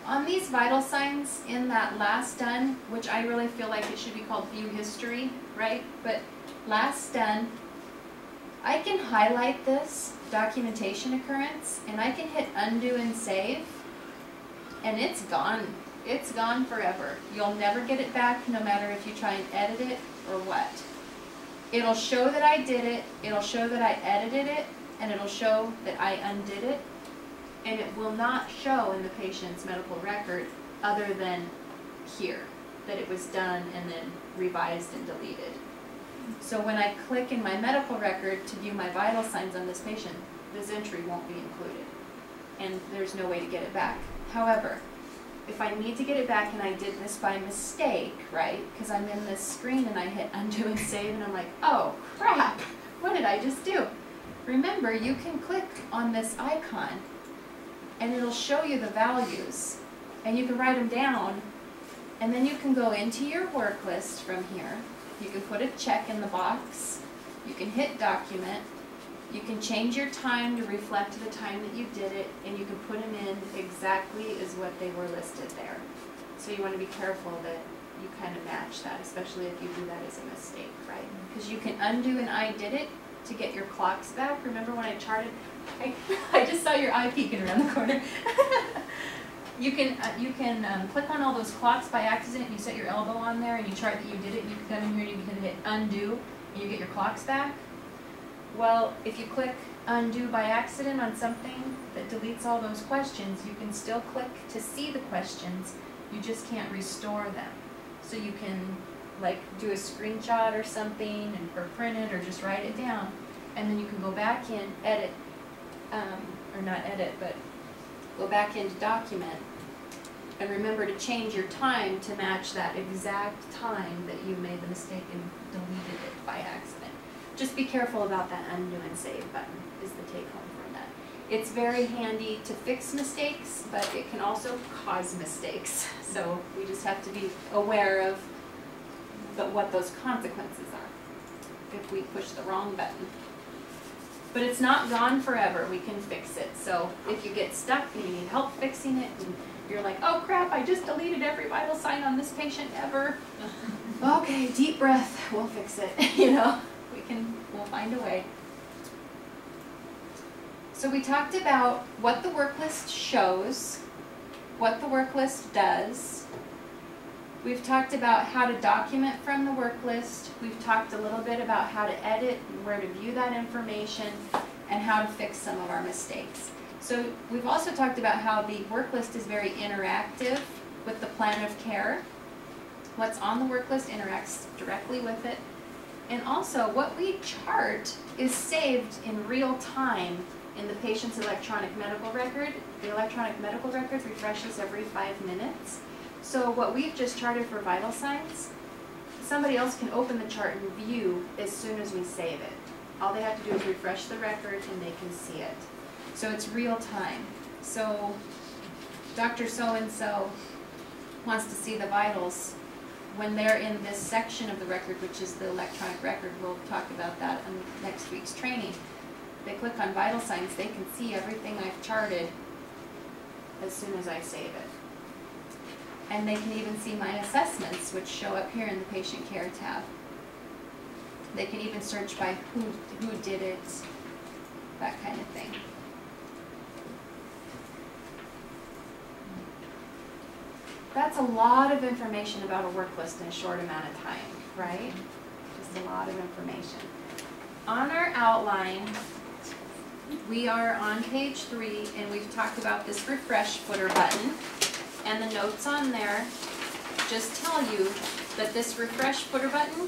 on these vital signs in that last done, which I really feel like it should be called view history, right? But last done, I can highlight this documentation occurrence and I can hit undo and save, and it's gone. It's gone forever. You'll never get it back no matter if you try and edit it or what. It'll show that I did it, it'll show that I edited it, and it'll show that I undid it, and it will not show in the patient's medical record other than here, that it was done and then revised and deleted. So when I click in my medical record to view my vital signs on this patient, this entry won't be included, and there's no way to get it back. However, if I need to get it back and I did this by mistake, right, because I'm in this screen and I hit undo and save and I'm like, oh crap, what did I just do? Remember, you can click on this icon and it'll show you the values and you can write them down, and then you can go into your work list from here. You can put a check in the box, you can hit document, you can change your time to reflect the time that you did it, and you can put them in exactly as what they were listed there. So you want to be careful that you kind of match that, especially if you do that as a mistake, right? Because you can undo an I did it to get your clocks back. Remember when I charted? I just saw your eye peeking around the corner. You can click on all those clocks by accident. You set your elbow on there and you chart that you did it. And you can come in here and you can hit undo and you get your clocks back. Well, if you click undo by accident on something that deletes all those questions, you can still click to see the questions. You just can't restore them. So you can like do a screenshot or something or print it or just write it down. And then you can go back in, edit, or not edit, but go back into document and remember to change your time to match that exact time that you made the mistake and deleted it by accident. Just be careful about that undo and save button is the take home from that. It's very handy to fix mistakes, but it can also cause mistakes. So we just have to be aware of what those consequences are if we push the wrong button. But it's not gone forever. We can fix it. So if you get stuck and you need help fixing it, and you're like, oh crap, I just deleted every vital sign on this patient ever. Okay, deep breath, we'll fix it. You know, we'll find a way. So we talked about what the work list shows, what the work list does. We've talked about how to document from the work list. We've talked a little bit about how to edit and where to view that information and how to fix some of our mistakes. So we've also talked about how the work list is very interactive with the plan of care. What's on the work list interacts directly with it. And also what we chart is saved in real time in the patient's electronic medical record. The electronic medical record refreshes every 5 minutes. So what we've just charted for vital signs, somebody else can open the chart and view as soon as we save it. All they have to do is refresh the record and they can see it. So it's real time. So Dr. So-and-so wants to see the vitals. When they're in this section of the record, which is the electronic record, we'll talk about that in next week's training. They click on vital signs, they can see everything I've charted as soon as I save it. And they can even see my assessments, which show up here in the patient care tab. They can even search by who did it, that kind of thing. That's a lot of information about a work list in a short amount of time, right? Just a lot of information. On our outline, we are on page 3, and we've talked about this refresh footer button. And the notes on there just tell you that this refresh footer button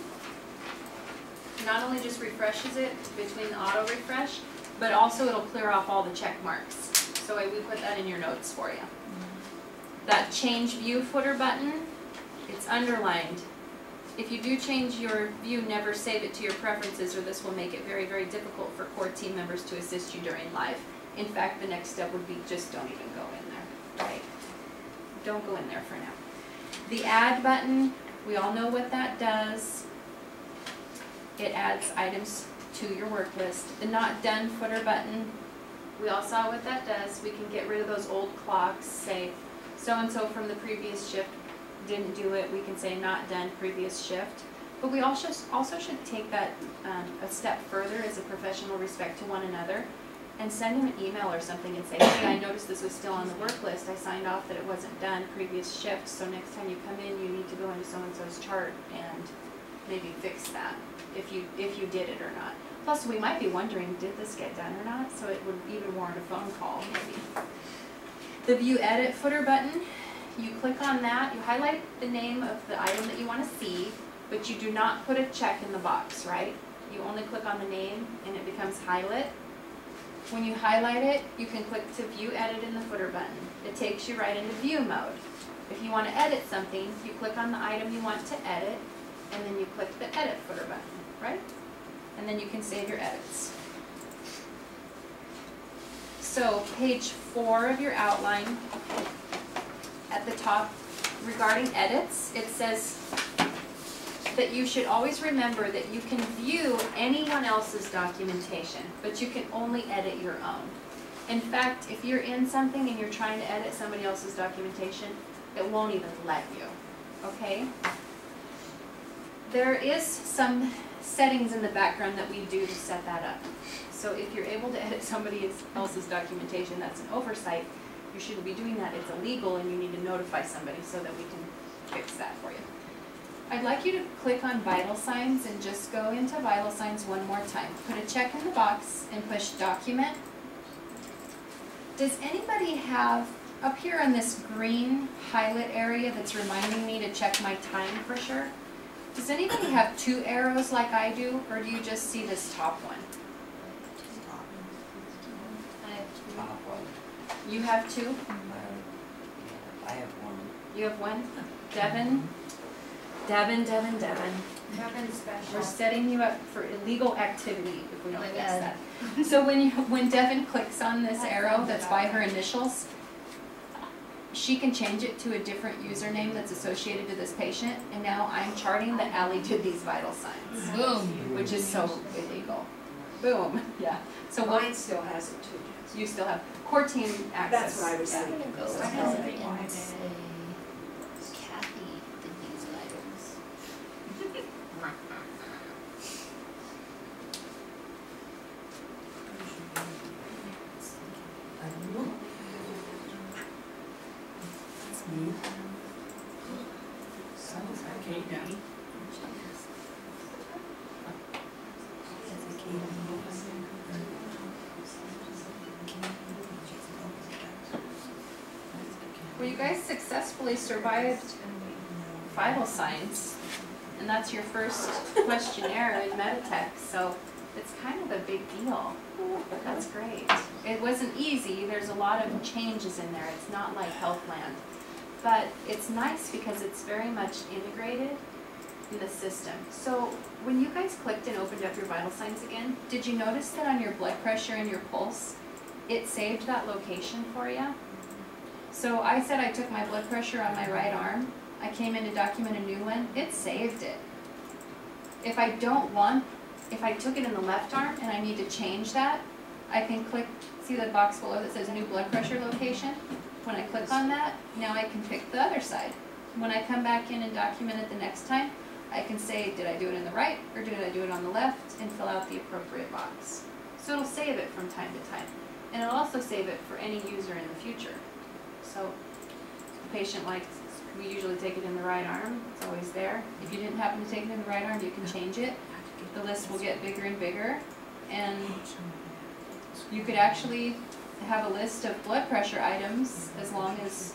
not only just refreshes it between the auto refresh, but also it'll clear off all the check marks. So we put that in your notes for you. That change view footer button, it's underlined. If you do change your view, never save it to your preferences, or this will make it very, very difficult for core team members to assist you during live. In fact, the next step would be just don't even go in there, right? Don't go in there for now. The add button, we all know what that does. It adds items to your work list. The not done footer button, we all saw what that does. We can get rid of those old clocks, say so-and-so from the previous shift didn't do it. We can say not done previous shift. But we also should take that a step further as a professional respect to one another and send him an email or something and say, hey, I noticed this was still on the work list. I signed off that it wasn't done previous shift, so next time you come in, you need to go into so-and-so's chart and maybe fix that, if you did it or not. Plus, we might be wondering, did this get done or not? So it would even warrant a phone call, maybe. The View Edit footer button, you click on that, you highlight the name of the item that you want to see, but you do not put a check in the box, right? You only click on the name and it becomes highlight. When you highlight it, you can click to View Edit in the footer button. It takes you right into view mode. If you want to edit something, you click on the item you want to edit, and then you click the Edit footer button, right? And then you can save your edits. So page 4 of your outline, at the top regarding edits, it says that you should always remember that you can view anyone else's documentation, but you can only edit your own. In fact, if you're in something and you're trying to edit somebody else's documentation, It won't even let you, okay? There is some settings in the background that we do to set that up. So if you're able to edit somebody else's documentation, that's an oversight. You shouldn't be doing that. It's illegal and you need to notify somebody so that we can fix that for you. I'd like you to click on vital signs and just go into vital signs one more time. Put a check in the box and push document. Does anybody have, up here in this green highlight area that's reminding me to check my time for sure, does anybody have 2 arrows like I do, or do you just see this top one? I have two. Top one. You have 2? I have one. You have 1? Devin? Devin. Nothing special. We're setting you up for illegal activity if we don't Oh my fix God. that. So when Devin clicks on this arrow that's by her initials, she can change it to a different username that's associated to this patient, and now I'm charting that Allie did these vital signs. Boom. Which is so illegal. Boom, yeah. So Mine still has it too. you still have core team access. That's what I was Yeah. thinking. Go I ahead hesitate when I and did say it. Kathy did these items. I don't know. It's me. Sounds like Katie. Well, you guys successfully survived vital signs, and that's your first questionnaire in Meditech, so it's kind of a big deal. That's great. It wasn't easy, there's a lot of changes in there, it's not like Healthland. But it's nice because it's very much integrated in the system. So when you guys clicked and opened up your vital signs again, did you notice that on your blood pressure and your pulse, it saved that location for you? So I said I took my blood pressure on my right arm. I came in to document a new one. It saved it. If I took it in the left arm and I need to change that, I can click, see the box below that says new blood pressure location? When I click on that, now I can pick the other side. When I come back in and document it the next time, I can say, did I do it in the right or did I do it on the left, and fill out the appropriate box. So it'll save it from time to time. And it'll also save it for any user in the future. So a patient likes, we usually take it in the right arm, it's always there. If you didn't happen to take it in the right arm, you can change it. The list will get bigger and bigger, and you could actually have a list of blood pressure items as long as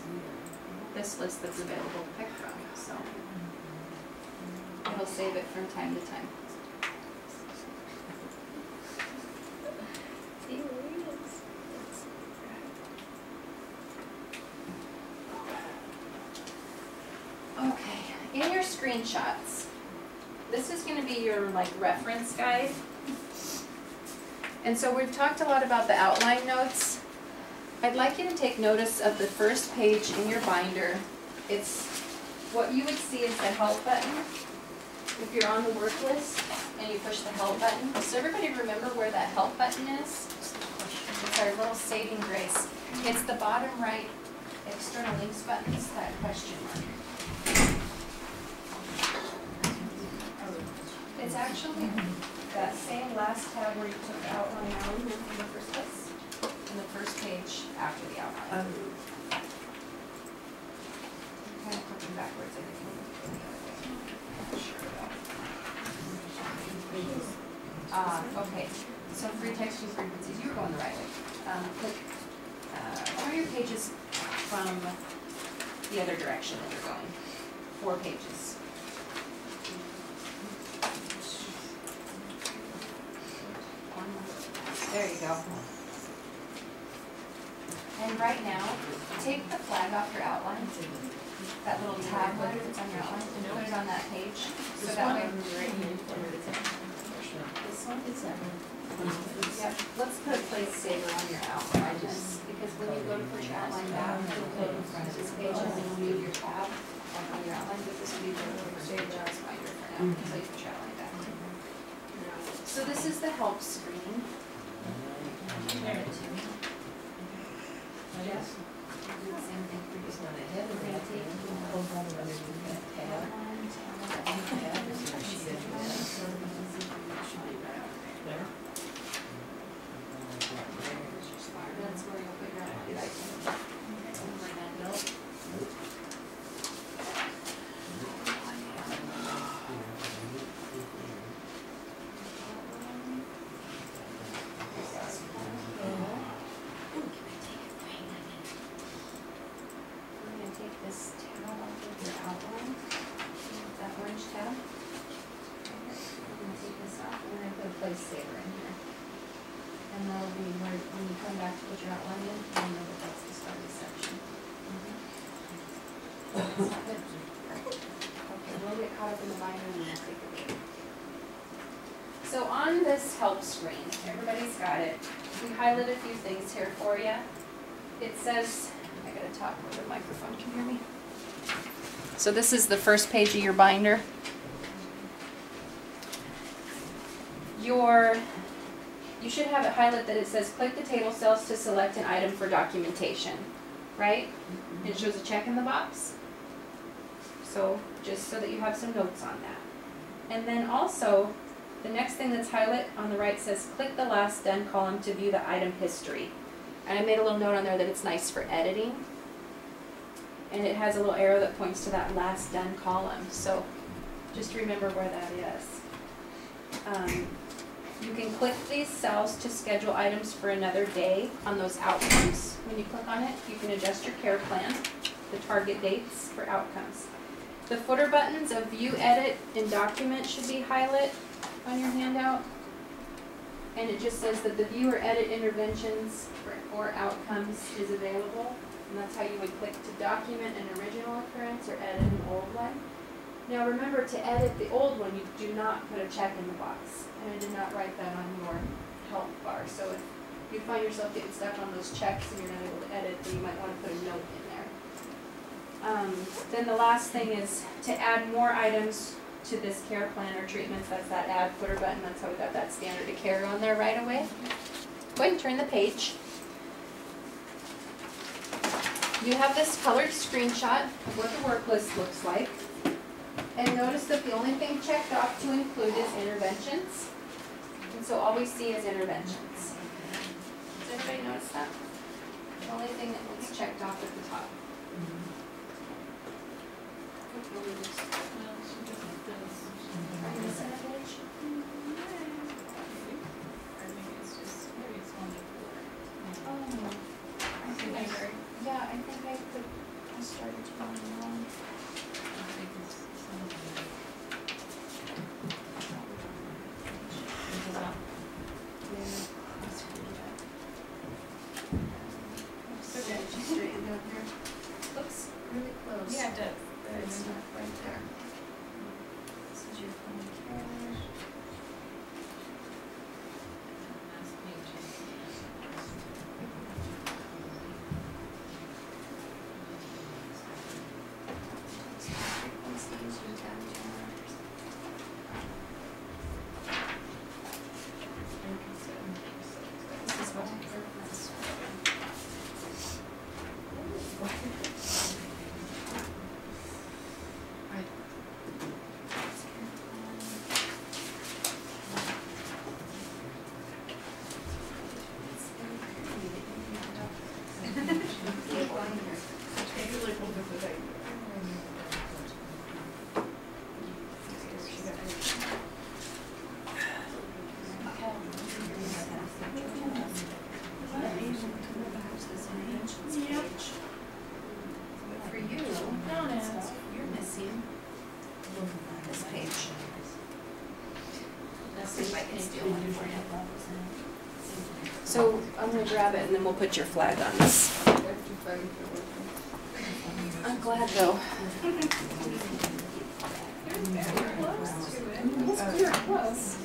this list that's available to pick from, so it'll save it from time to time. See where it is. Okay, in your screenshots, this is going to be your reference guide. And so we've talked a lot about the outline notes. I'd like you to take notice of the first page in your binder. It's what you would see is the help button. If you're on the work list and you push the help button. So everybody remember where that help button is? It's our little saving grace. It's the bottom right external links button, it's that question mark. It's actually that same last tab where you took the outline out in the first place, and the first page after the outline. Kind of flipping backwards, I think. Okay, so free texture frequencies, you were going the right way. Click through your pages from the other direction that you're going. 4 pages. There you go. And right now, take the flag off your outline, that little tab that's on your outline, and put it on that page. So that way, this one? It's that one. Yeah, let's put a place saver on your outline, because when you go to put your outline back, it'll go in front of this page, and then you'll move your tab on your outline, but this will be your saver as binder for now, so you put your outline back. So this is the help screen. Yes. Same thing for just one ahead of that. Hold on underneath that tab. Tab is where she did There? That's where you'll put your updated itinerary. We're gonna take this tab off of your outline, that orange tab. We're gonna take this off, and we're gonna put a place saver in here. And that'll be where, when you come back to put your outline in, you'll know that that's the start of the section. Okay, we'll get caught up in the binder and then we'll take a break. So on this help screen, everybody's got it. We highlight a few things here for you. It says, I gotta talk where the microphone can hear me. So this is the first page of your binder. You should have it highlighted that it says click the table cells to select an item for documentation, right? It shows a check in the box. So just so that you have some notes on that. And then also, the next thing that's highlighted on the right says click the last done column to view the item history. And I made a little note on there that it's nice for editing. And it has a little arrow that points to that last done column. So just remember where that is. You can click these cells to schedule items for another day on those outcomes. When you click on it, you can adjust your care plan, the target dates for outcomes. The footer buttons of view, edit, and document should be highlighted on your handout. And it just says that the view or edit interventions or outcomes is available. And that's how you would click to document an original occurrence or edit an old one. Now remember, to edit the old one, you do not put a check in the box. And I did not write that on your help bar. So if you find yourself getting stuck on those checks and you're not able to edit, then you might want to put a note in there. Then the last thing is to add more items to this care plan or treatments. That's that add footer button. That's how we got that standard of care on there right away. Go ahead and turn the page. You have this colored screenshot of what the work list looks like. And notice that the only thing checked off to include is interventions. And so all we see is interventions. Does everybody notice that? The only thing that looks checked off at the top. Yeah, I think I started going wrong. Looks really close. Yeah, it does. But it's not right there. This is your phone care. This is what I heard last For you, you're missing this page. Let's see if I can steal one for you. So I'm gonna grab it and then we'll put your flag on this. I'm glad though. You're close.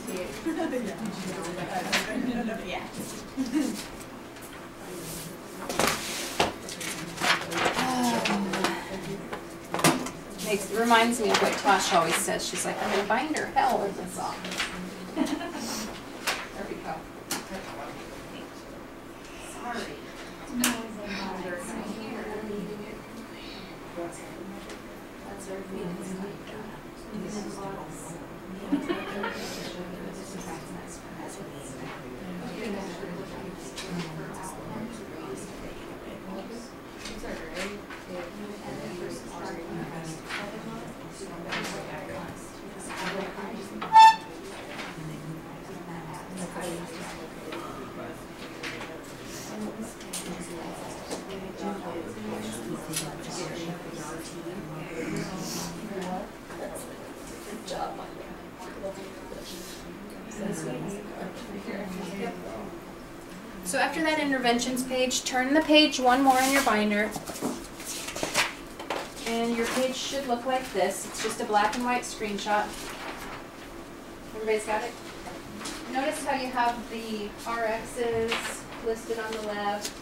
Reminds me of what Tosh always says. She's like, I'm in binder hell in this office. There we go. Sorry. So after that interventions page, turn the page one more in your binder. And your page should look like this. It's just a black and white screenshot. Everybody's got it? Notice how you have the RXs listed on the left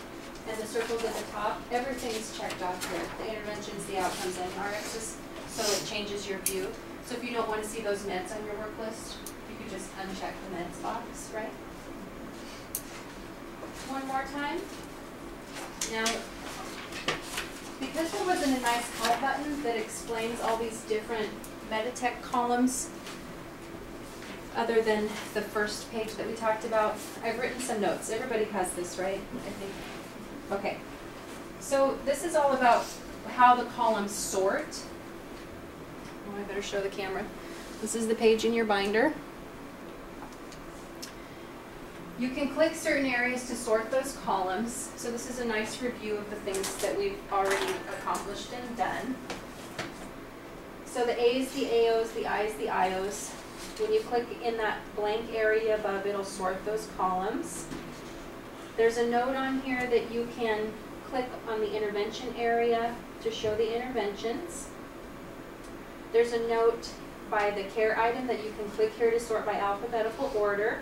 and the circles at the top. Everything's checked off here. The interventions, the outcomes, and RXs. So it changes your view. So if you don't want to see those meds on your work list, you could just uncheck the meds box, right? One more time. Now, because there wasn't a nice help button that explains all these different Meditech columns, other than the first page that we talked about, I've written some notes. Everybody has this, right? I think. Okay. So this is all about how the columns sort. Oh, I better show the camera. This is the page in your binder. You can click certain areas to sort those columns. So this is a nice review of the things that we've already accomplished and done. So the A's, the AOs, the I's, the IOs. When you click in that blank area above, it'll sort those columns. There's a note on here that you can click on the intervention area to show the interventions. There's a note by the care item that you can click here to sort by alphabetical order.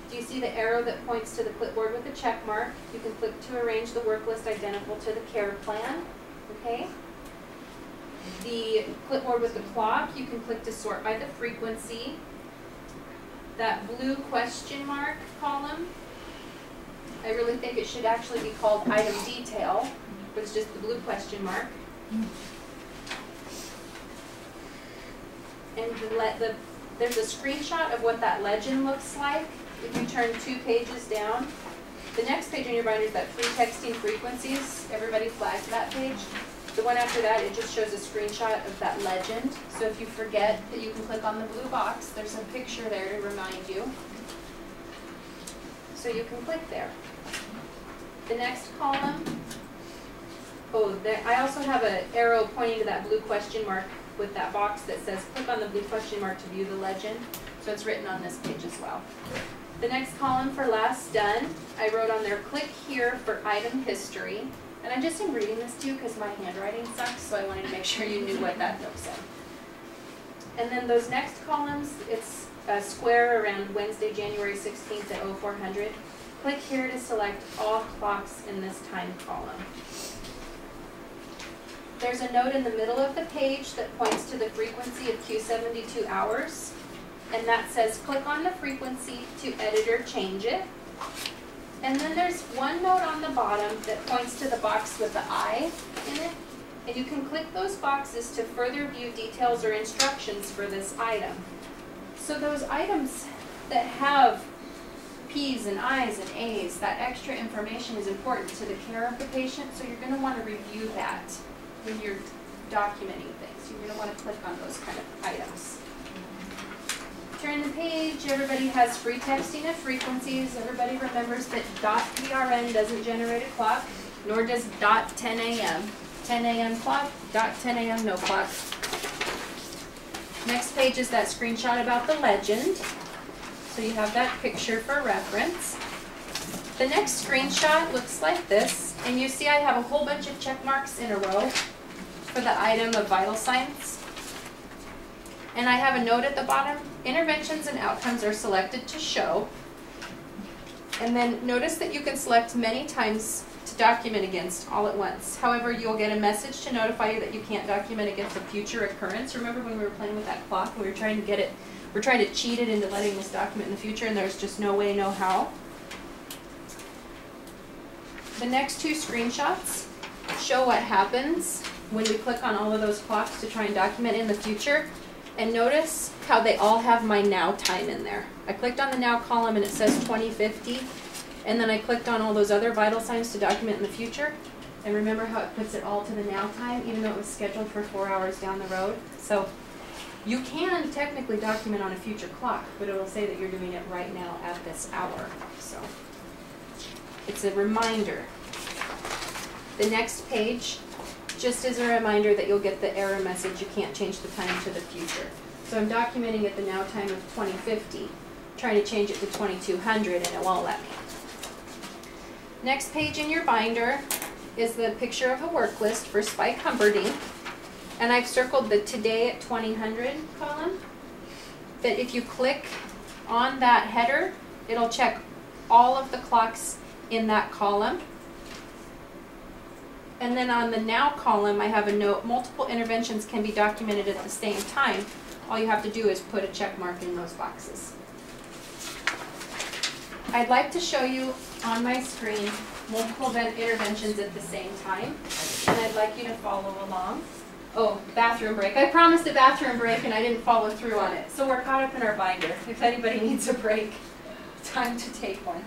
Do you see the arrow that points to the clipboard with the check mark? You can click to arrange the work list identical to the care plan. Okay. The clipboard with the clock, you can click to sort by the frequency. That blue question mark column, I really think it should actually be called item detail, but it's just the blue question mark. And there's a screenshot of what that legend looks like. If you turn 2 pages down, the next page in your binder is that free texting frequencies. Everybody flagged that page. The one after that, it just shows a screenshot of that legend. So if you forget that you can click on the blue box, there's a picture there to remind you. So you can click there. The next column, I also have an arrow pointing to that blue question mark with that box that says click on the blue question mark to view the legend. So it's written on this page as well. The next column for last done, I wrote on there, click here for item history. And I just am reading this to you because my handwriting sucks, so I wanted to make sure you knew what that note said. And then those next columns, it's a square around Wednesday, January 16th at 0400. Click here to select all clocks in this time column. There's a note in the middle of the page that points to the frequency of Q72 hours. And that says click on the frequency to edit or change it. And then there's one note on the bottom that points to the box with the I in it. And you can click those boxes to further view details or instructions for this item. So those items that have P's and I's and A's, that extra information is important to the care of the patient, so you're going to want to review that when you're documenting things. You're going to want to click on those kind of items. Turn the page, everybody has free texting of frequencies. Everybody remembers that .PRN doesn't generate a clock, nor does .10 a.m. 10 a.m. clock, .10 a.m. no clock. Next page is that screenshot about the legend. So you have that picture for reference. The next screenshot looks like this, and you see I have a whole bunch of check marks in a row for the item of vital signs. And I have a note at the bottom, interventions and outcomes are selected to show. And then notice that you can select many times to document against all at once. However, you'll get a message to notify you that you can't document against a future occurrence. Remember when we were playing with that clock and we were trying to get it, we're trying to cheat it into letting this document in the future, and there's just no way, no how. The next 2 screenshots show what happens when we click on all of those clocks to try and document in the future, and notice how they all have my now time in there. I clicked on the now column and it says 2050, and then I clicked on all those other vital signs to document in the future. And remember how it puts it all to the now time, even though it was scheduled for 4 hours down the road? So you can technically document on a future clock, but it'll say that you're doing it right now at this hour. So it's a reminder. The next page, just as a reminder that you'll get the error message, you can't change the time to the future. So I'm documenting at the now time of 2050, trying to change it to 2200, and it won't let me. Next page in your binder is the picture of a work list for Spike Humberding, and I've circled the today at 2000 column. But if you click on that header, it'll check all of the clocks in that column. And then on the now column, I have a note, multiple interventions can be documented at the same time. All you have to do is put a check mark in those boxes. I'd like to show you on my screen multiple interventions at the same time, and I'd like you to follow along. Oh, bathroom break. I promised a bathroom break and I didn't follow through on it. So we're caught up in our binder. If anybody needs a break, time to take one.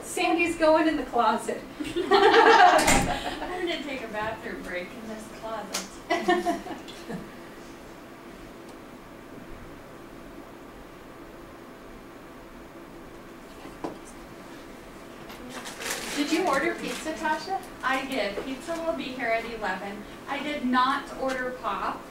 Sandy's going in the closet. I'm gonna take a bathroom break in this closet. Did you order pizza, Tasha? I did. Pizza will be here at 11. I did not order pop.